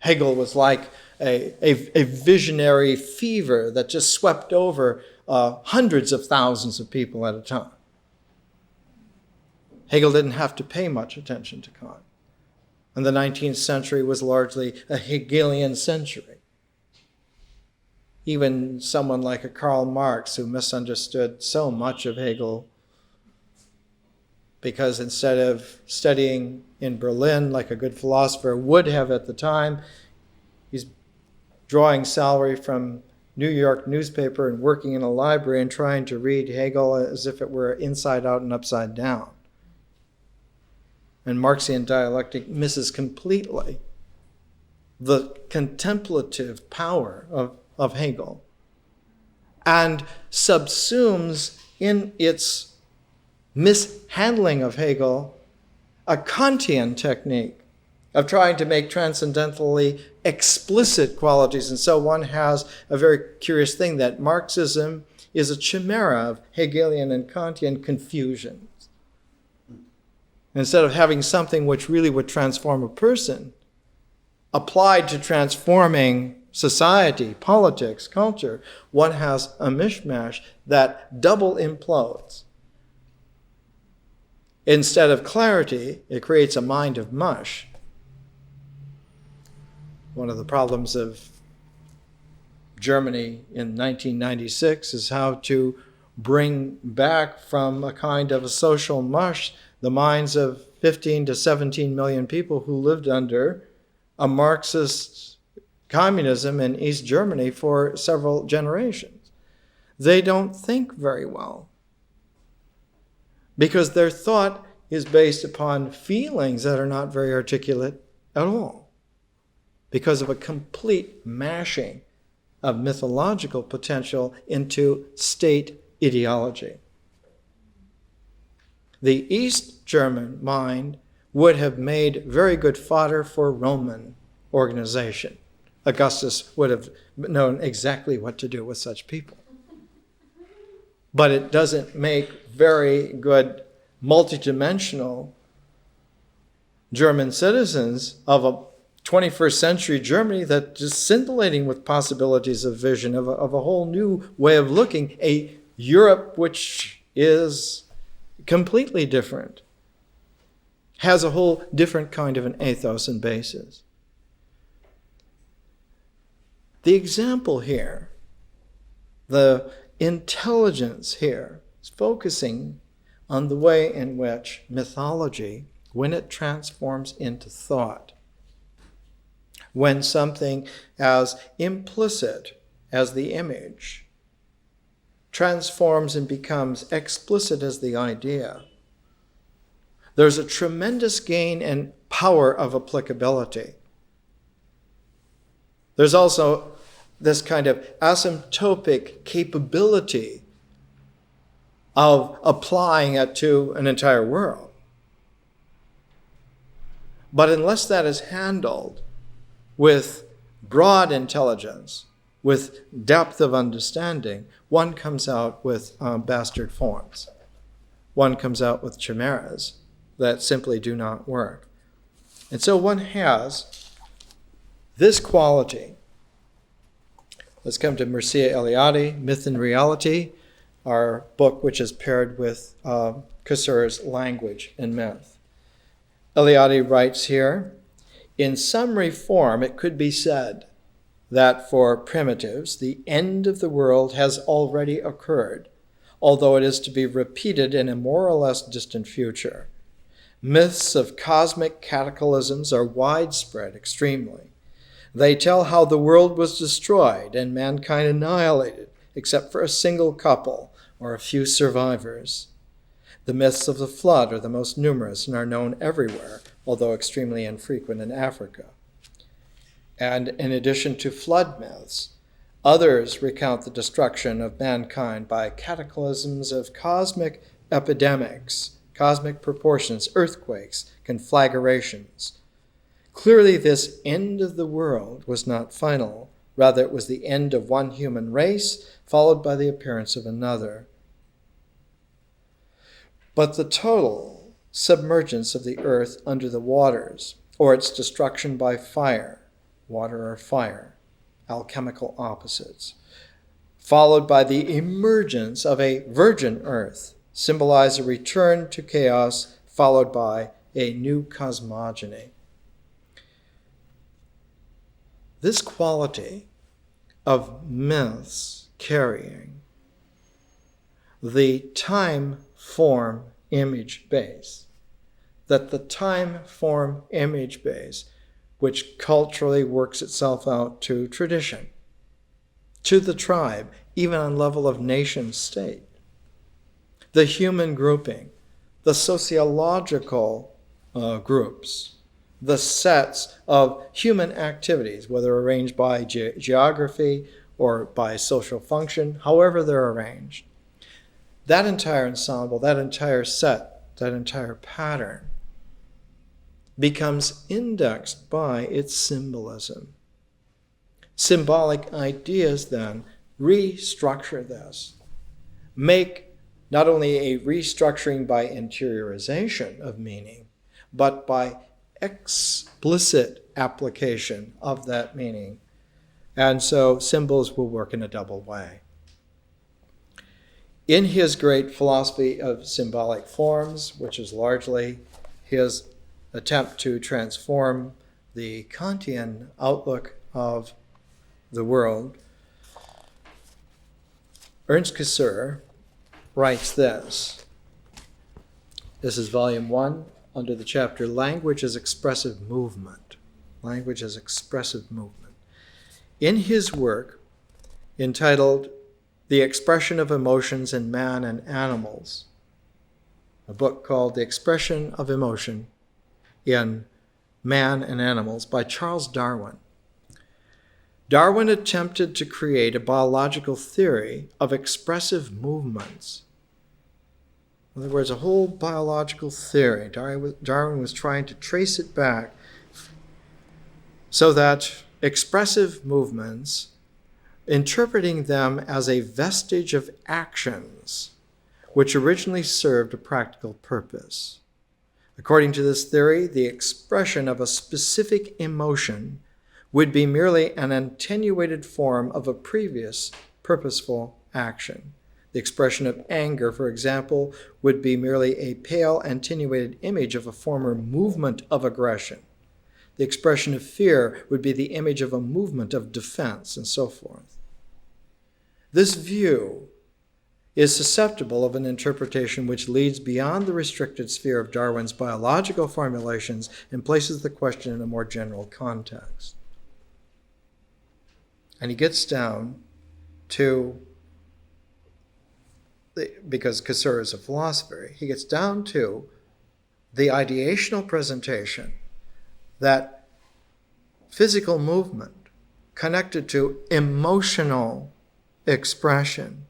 Hegel was like a visionary fever that just swept over hundreds of thousands of people at a time. Hegel didn't have to pay much attention to Kant. And the 19th century was largely a Hegelian century. Even someone like a Karl Marx, who misunderstood so much of Hegel, because instead of studying in Berlin like a good philosopher would have at the time, he's drawing salary from New York newspaper and working in a library and trying to read Hegel as if it were inside out and upside down. And Marxian dialectic misses completely the contemplative power of Hegel and subsumes in its mishandling of Hegel a Kantian technique of trying to make transcendentally explicit qualities. And so one has a very curious thing that Marxism is a chimera of Hegelian and Kantian confusions. Instead of having something which really would transform a person, applied to transforming society, politics, culture, one has a mishmash that double implodes. Instead of clarity, it creates a mind of mush. One of the problems of Germany in 1996 is how to bring back from a kind of a social mush the minds of 15 to 17 million people who lived under a Marxist communism in East Germany for several generations. They don't think very well because their thought is based upon feelings that are not very articulate at all, because of a complete mashing of mythological potential into state ideology. The East German mind would have made very good fodder for Roman organization. Augustus would have known exactly what to do with such people. But it doesn't make very good multidimensional German citizens of a 21st century Germany that is scintillating with possibilities of vision, of a whole new way of looking, a Europe which is completely different, has a whole different kind of an ethos and basis. The example here, the intelligence here, is focusing on the way in which mythology, when it transforms into thought, when something as implicit as the image transforms and becomes explicit as the idea, there's a tremendous gain in power of applicability. There's also this kind of asymptotic capability of applying it to an entire world. But unless that is handled with broad intelligence, with depth of understanding, one comes out with bastard forms. One comes out with chimeras that simply do not work. And so one has this quality. Let's come to Mircea Eliade, Myth and Reality, our book which is paired with Cassirer's Language and Myth. Eliade writes here, in summary form, it could be said that for primitives, the end of the world has already occurred, although it is to be repeated in a more or less distant future. Myths of cosmic cataclysms are widespread extremely. They tell how the world was destroyed and mankind annihilated, except for a single couple or a few survivors. The myths of the flood are the most numerous and are known everywhere, although extremely infrequent in Africa. And in addition to flood myths, others recount the destruction of mankind by cataclysms of cosmic epidemics, cosmic proportions, earthquakes, conflagrations. Clearly, this end of the world was not final. Rather, it was the end of one human race, followed by the appearance of another. But the total submergence of the earth under the waters, or its destruction by fire, water or fire, alchemical opposites, followed by the emergence of a virgin earth, symbolize a return to chaos, followed by a new cosmogony. This quality of myths carrying the time-form-image base, that the time-form-image base, which culturally works itself out to tradition, to the tribe, even on level of nation-state, the human grouping, the sociological groups, the sets of human activities, whether arranged by geography or by social function, however they're arranged. That entire ensemble, that entire set, that entire pattern becomes indexed by its symbolism. Symbolic ideas then restructure this, make not only a restructuring by interiorization of meaning, but by explicit application of that meaning. And so symbols will work in a double way. In his great philosophy of symbolic forms, which is largely his attempt to transform the Kantian outlook of the world, Ernst Cassirer writes this. This is volume 1 under the chapter Language as Expressive Movement. Language as Expressive Movement. In his work entitled The Expression of Emotions in Man and Animals, a book called The Expression of Emotion in Man and Animals by Charles Darwin. Darwin attempted to create a biological theory of expressive movements. In other words, a whole biological theory. Darwin was trying to trace it back so that expressive movements, interpreting them as a vestige of actions which originally served a practical purpose. According to this theory, the expression of a specific emotion would be merely an attenuated form of a previous purposeful action. The expression of anger, for example, would be merely a pale, attenuated image of a former movement of aggression. The expression of fear would be the image of a movement of defense, and so forth. This view is susceptible of an interpretation which leads beyond the restricted sphere of Darwin's biological formulations and places the question in a more general context. And he gets down to, because Cassirer is a philosopher, he gets down to the ideational presentation that physical movement connected to emotional expression,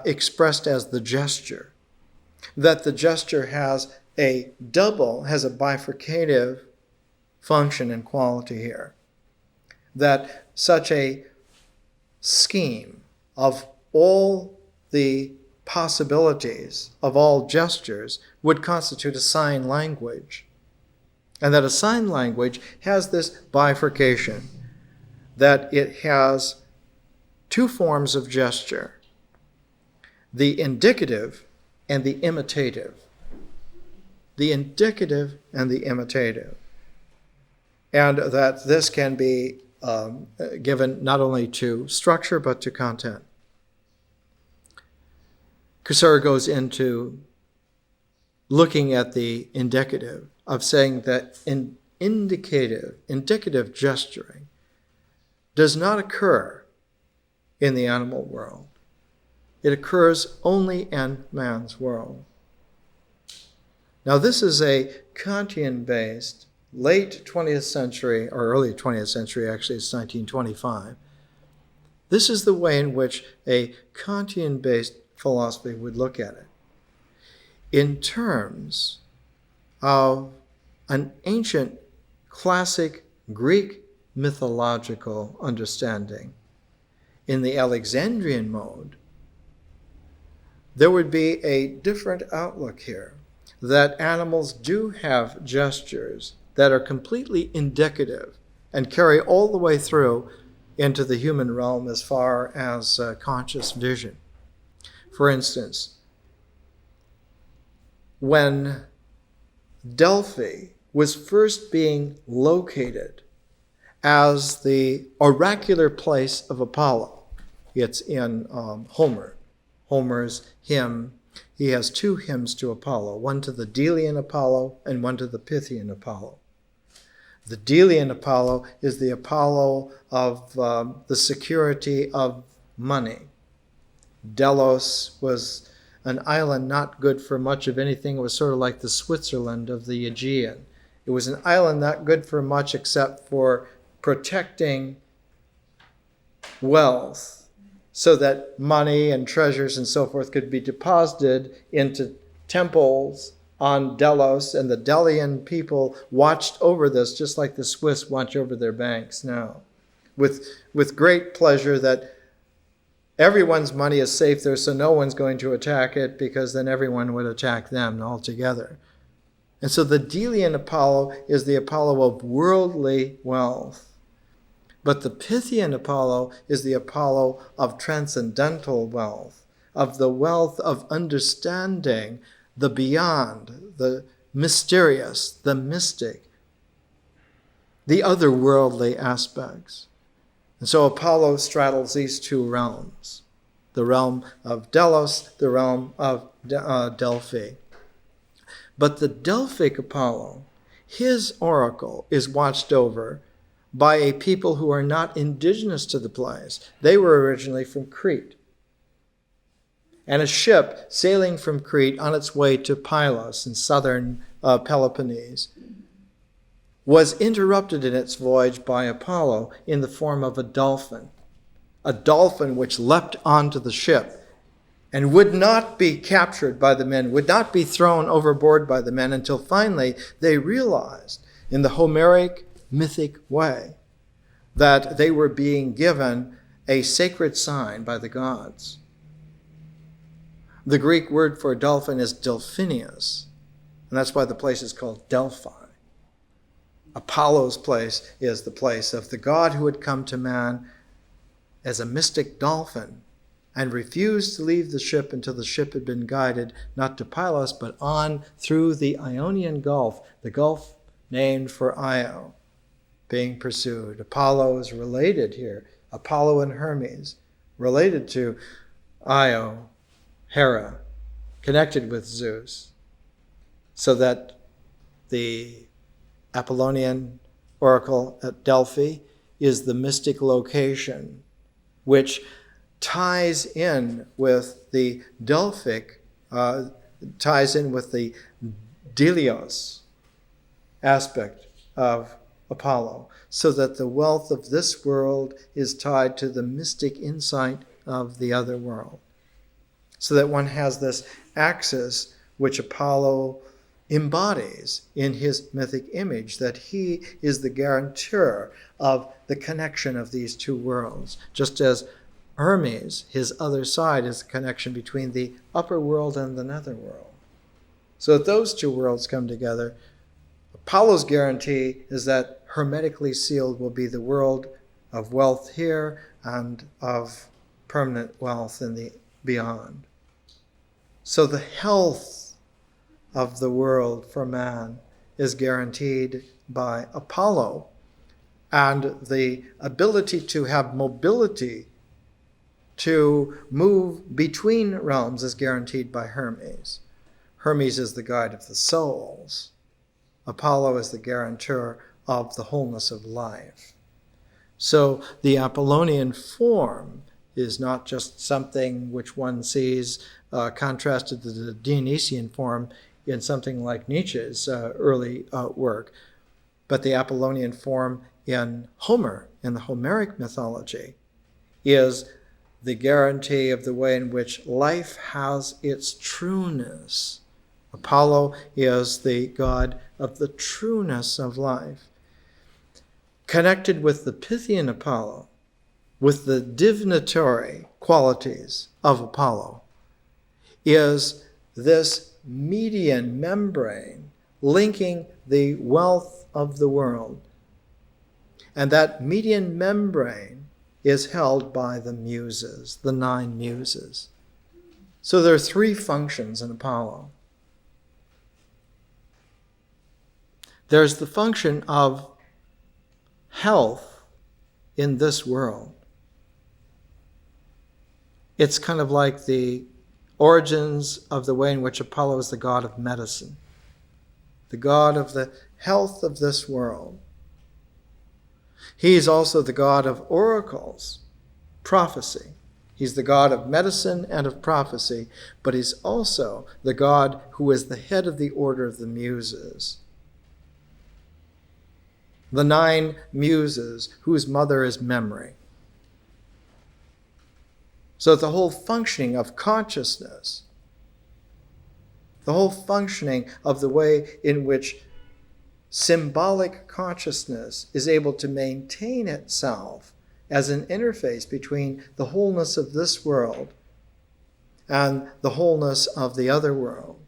expressed as the gesture, that the gesture has a bifurcative function and quality here, that such a scheme of all the possibilities of all gestures would constitute a sign language, and that a sign language has this bifurcation, that it has two forms of gesture, the indicative and the imitative. The indicative and the imitative. and that this can be given not only to structure but to content. Kusara goes into looking at the indicative of saying that indicative gesturing does not occur in the animal world. It occurs only in man's world. Now, this is a Kantian-based, late 20th century, or early 20th century, actually it's 1925. This is the way in which a Kantian-based philosophy would look at it. In terms of an ancient classic Greek mythological understanding, in the Alexandrian mode, there would be a different outlook here, that animals do have gestures that are completely indicative and carry all the way through into the human realm as far as conscious vision. For instance, when Delphi was first being located as the oracular place of Apollo, it's in Homer's hymn. He has two hymns to Apollo, one to the Delian Apollo and one to the Pythian Apollo. The Delian Apollo is the Apollo of the security of money. Delos was an island not good for much of anything. It was sort of like the Switzerland of the Aegean. It was an island not good for much except for protecting wealth, so that money and treasures and so forth could be deposited into temples on Delos, and the Delian people watched over this just like the Swiss watch over their banks now, with great pleasure that everyone's money is safe there, so no one's going to attack it, because then everyone would attack them altogether. And so the Delian Apollo is the Apollo of worldly wealth. But the Pythian Apollo is the Apollo of transcendental wealth, of the wealth of understanding the beyond, the mysterious, the mystic, the otherworldly aspects. And so Apollo straddles these two realms, the realm of Delos, the realm of Delphi. But the Delphic Apollo, his oracle is watched over by a people who are not indigenous to the place. They were originally from Crete. And a ship sailing from Crete on its way to Pylos in southern Peloponnese was interrupted in its voyage by Apollo in the form of a dolphin which leapt onto the ship and would not be captured by the men, would not be thrown overboard by the men, until finally they realized in the Homeric mythic way that they were being given a sacred sign by the gods. The Greek word for dolphin is delphinius, and that's why the place is called Delphi. Apollo's place is the place of the god who had come to man as a mystic dolphin and refused to leave the ship until the ship had been guided not to Pylos but on through the Ionian Gulf, the gulf named for Io, being pursued. Apollo is related here. Apollo and Hermes, related to Io, Hera, connected with Zeus, so that the Apollonian oracle at Delphi is the mystic location which ties in with the Delphic, ties in with the Delios aspect of Apollo, so that the wealth of this world is tied to the mystic insight of the other world. So that one has this axis which Apollo embodies in his mythic image, that he is the guarantor of the connection of these two worlds, just as Hermes, his other side, is the connection between the upper world and the nether world. So that those two worlds come together. Apollo's guarantee is that hermetically sealed will be the world of wealth here and of permanent wealth in the beyond. So the health of the world for man is guaranteed by Apollo And the ability to have mobility to move between realms is guaranteed by Hermes. Hermes is the guide of the souls. Apollo is the guarantor of the wholeness of life. So the Apollonian form is not just something which one sees contrasted to the Dionysian form in something like Nietzsche's early work, but the Apollonian form in Homer, in the Homeric mythology, is the guarantee of the way in which life has its trueness. Apollo is the god of the trueness of life. Connected with the Pythian Apollo, with the divinatory qualities of Apollo, is this median membrane linking the wealth of the world. And that median membrane is held by the muses, the 9 muses. So there are 3 functions in Apollo. There's the function of health in this world. It's kind of like the origins of the way in which Apollo is the god of medicine, the god of the health of this world. He is also the god of oracles, prophecy. He's the god of medicine and of prophecy, but he's also the god who is the head of the order of the muses. The 9 muses, whose mother is memory. So the whole functioning of consciousness, the whole functioning of the way in which symbolic consciousness is able to maintain itself as an interface between the wholeness of this world and the wholeness of the other world,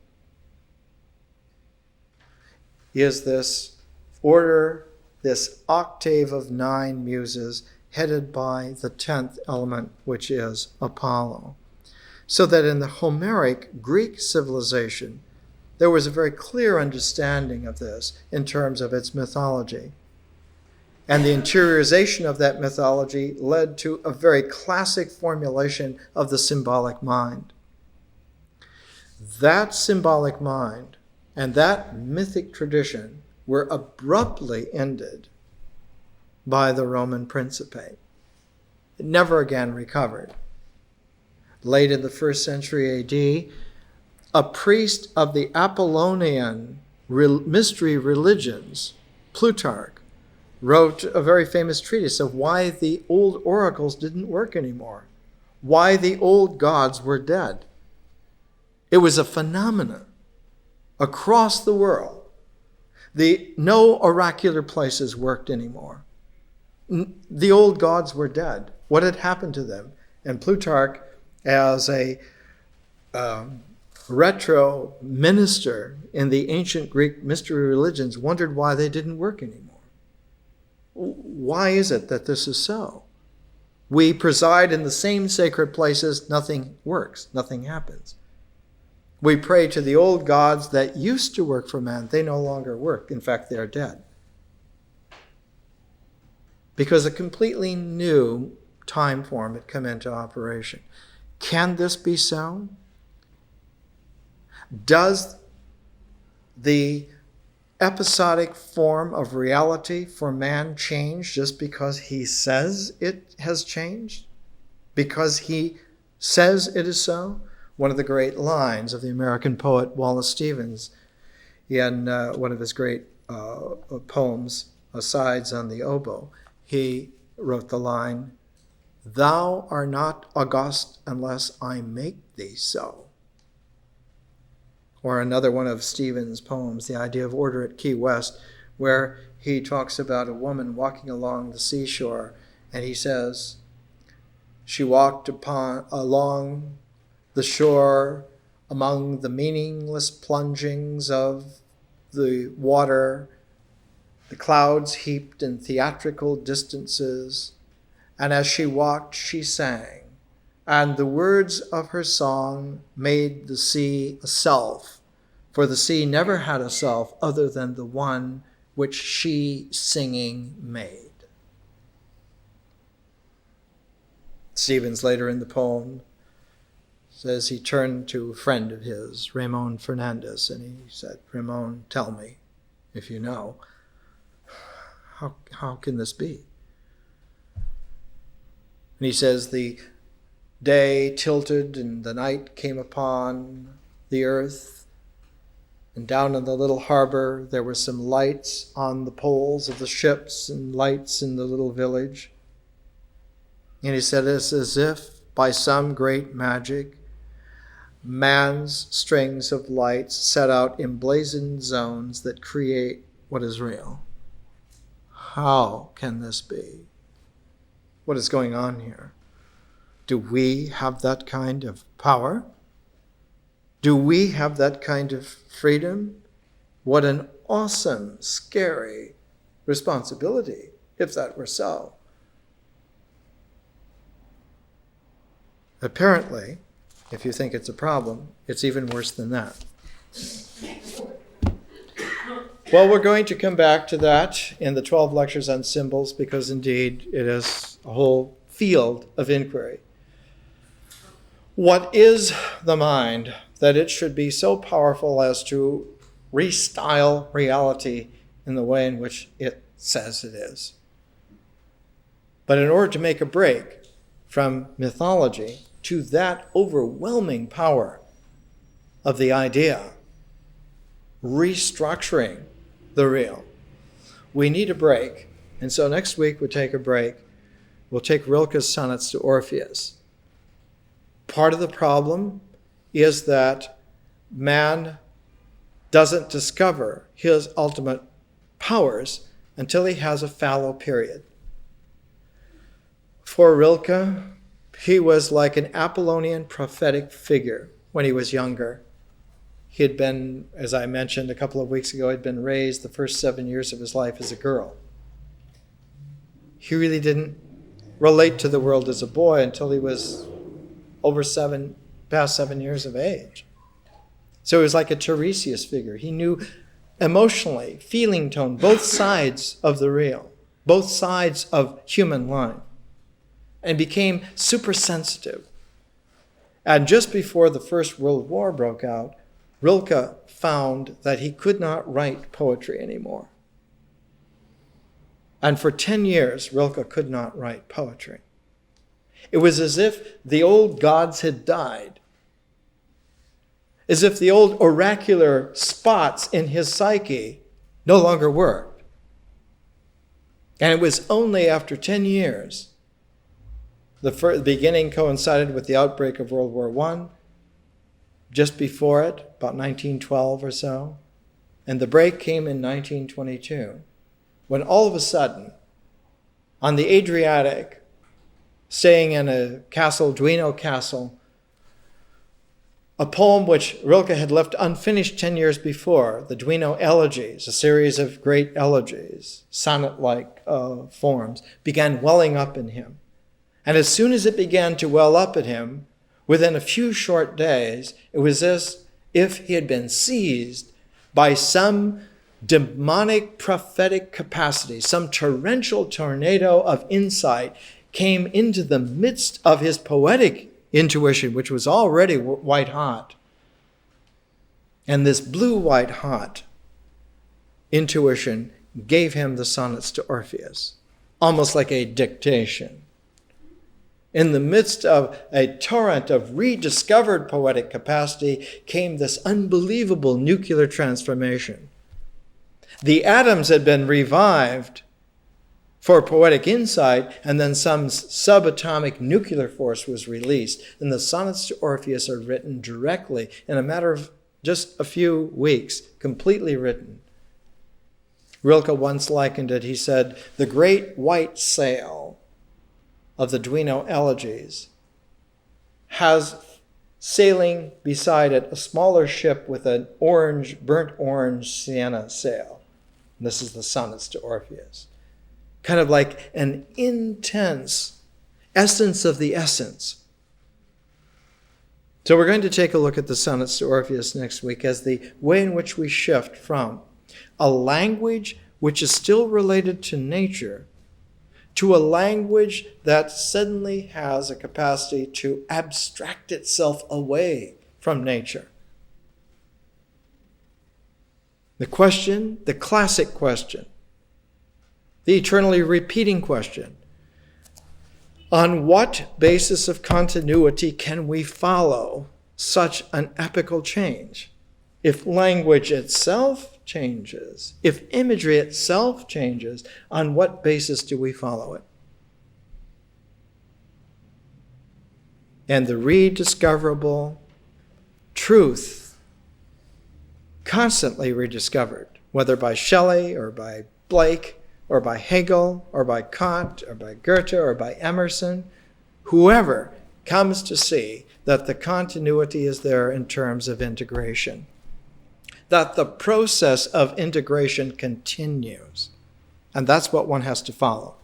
is this order, this octave of 9 muses headed by the 10th element, which is Apollo. So that in the Homeric Greek civilization, there was a very clear understanding of this in terms of its mythology. And the interiorization of that mythology led to a very classic formulation of the symbolic mind. That symbolic mind and that mythic tradition were abruptly ended by the Roman Principate. It never again recovered. Late in the 1st century AD, a priest of the Apollonian mystery religions, Plutarch, wrote a very famous treatise of why the old oracles didn't work anymore, why the old gods were dead. It was a phenomenon across the world. No oracular places worked anymore. The old gods were dead. What had happened to them? And Plutarch, as a retro minister in the ancient Greek mystery religions, wondered why they didn't work anymore. Why is it that this is so? We preside in the same sacred places, nothing works, nothing happens. We pray to the old gods that used to work for man. They no longer work. In fact, they are dead. Because a completely new time form had come into operation. Can this be so? Does the episodic form of reality for man change just because he says it has changed? Because he says it is so? One of the great lines of the American poet Wallace Stevens in one of his great poems, Asides on the Oboe, he wrote the line, "Thou art not august unless I make thee so." Or another one of Stevens' poems, The Idea of Order at Key West, where he talks about a woman walking along the seashore, and he says, she walked along the shore among the meaningless plungings of the water, the clouds heaped in theatrical distances, and as she walked, she sang, and the words of her song made the sea a self, for the sea never had a self other than the one which she singing made. Stevens later in the poem says he turned to a friend of his, Ramon Fernandez, and he said, "Ramon, tell me, if you know, how can this be?" And he says, "The day tilted and the night came upon the earth, and down in the little harbor there were some lights on the poles of the ships and lights in the little village." And he said, "It's as if by some great magic, man's strings of lights set out emblazoned zones that create what is real." How can this be? What is going on here? Do we have that kind of power? Do we have that kind of freedom? What an awesome, scary responsibility, if that were so. Apparently, if you think it's a problem, it's even worse than that. Well, we're going to come back to that in the 12 lectures on symbols, because indeed it is a whole field of inquiry. What is the mind that it should be so powerful as to restyle reality in the way in which it says it is? But in order to make a break from mythology to that overwhelming power of the idea, restructuring the real, we need a break. And so next week we'll take a break. We'll take Rilke's Sonnets to Orpheus. Part of the problem is that man doesn't discover his ultimate powers until he has a fallow period. For Rilke, he was like an Apollonian prophetic figure when he was younger. He had been, as I mentioned a couple of weeks ago, had been raised the first 7 years of his life as a girl. He really didn't relate to the world as a boy until he was past 7 years of age. So he was like a Tiresias figure. He knew emotionally, feeling tone, both sides of the real, both sides of human life, and became super sensitive. And just before the First World War broke out, Rilke found that he could not write poetry anymore. And for 10 years, Rilke could not write poetry. It was as if the old gods had died, as if the old oracular spots in his psyche no longer worked. And it was only after 10 years, the beginning coincided with the outbreak of World War I, just before it, about 1912 or so, and the break came in 1922, when all of a sudden, on the Adriatic, staying in a castle, Duino Castle, a poem which Rilke had left unfinished 10 years before, the Duino Elegies, a series of great elegies, sonnet-like forms, began welling up in him. And as soon as it began to well up at him, within a few short days, it was as if he had been seized by some demonic prophetic capacity, some torrential tornado of insight came into the midst of his poetic intuition, which was already white hot. And this blue-white hot intuition gave him the Sonnets to Orpheus, almost like a dictation. In the midst of a torrent of rediscovered poetic capacity came this unbelievable nuclear transformation. The atoms had been revived for poetic insight, and then some subatomic nuclear force was released. And the Sonnets to Orpheus are written directly in a matter of just a few weeks, completely written. Rilke once likened it, he said, the great white sail of the Duino Elegies has sailing beside it a smaller ship with an burnt orange sienna sail. And this is the Sonnets to Orpheus. Kind of like an intense essence of the essence. So we're going to take a look at the Sonnets to Orpheus next week as the way in which we shift from a language which is still related to nature to a language that suddenly has a capacity to abstract itself away from nature. The question, the classic question, the eternally repeating question, on what basis of continuity can we follow such an epical change? If language itself changes, if imagery itself changes, on what basis do we follow it? And the rediscoverable truth, constantly rediscovered, whether by Shelley or by Blake or by Hegel or by Kant or by Goethe or by Emerson, whoever comes to see that the continuity is there in terms of integration, that the process of integration continues. And that's what one has to follow.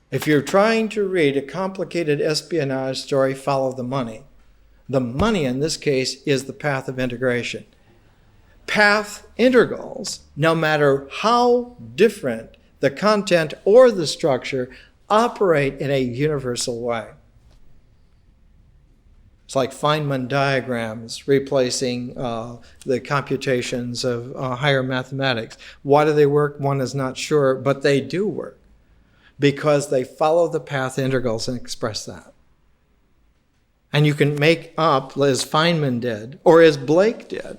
If you're trying to read a complicated espionage story, follow the money. The money in this case is the path of integration. Path integrals, no matter how different the content or the structure, operate in a universal way. It's like Feynman diagrams replacing the computations of higher mathematics. Why do they work? One is not sure, but they do work because they follow the path integrals and express that. And you can make up, as Feynman did, or as Blake did,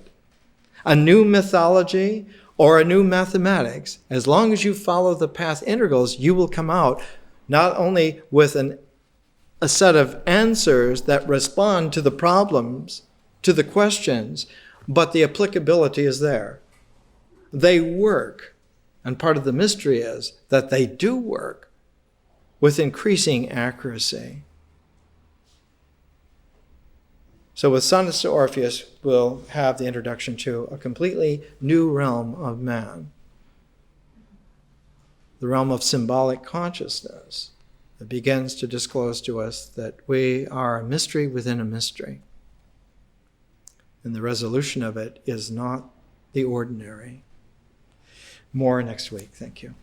a new mythology or a new mathematics. As long as you follow the path integrals, you will come out not only with a set of answers that respond to the problems, to the questions, but the applicability is there. They work. And part of the mystery is that they do work with increasing accuracy. So with Sonnets to Orpheus, we'll have the introduction to a completely new realm of man, the realm of symbolic consciousness that begins to disclose to us that we are a mystery within a mystery. And the resolution of it is not the ordinary. More next week. Thank you.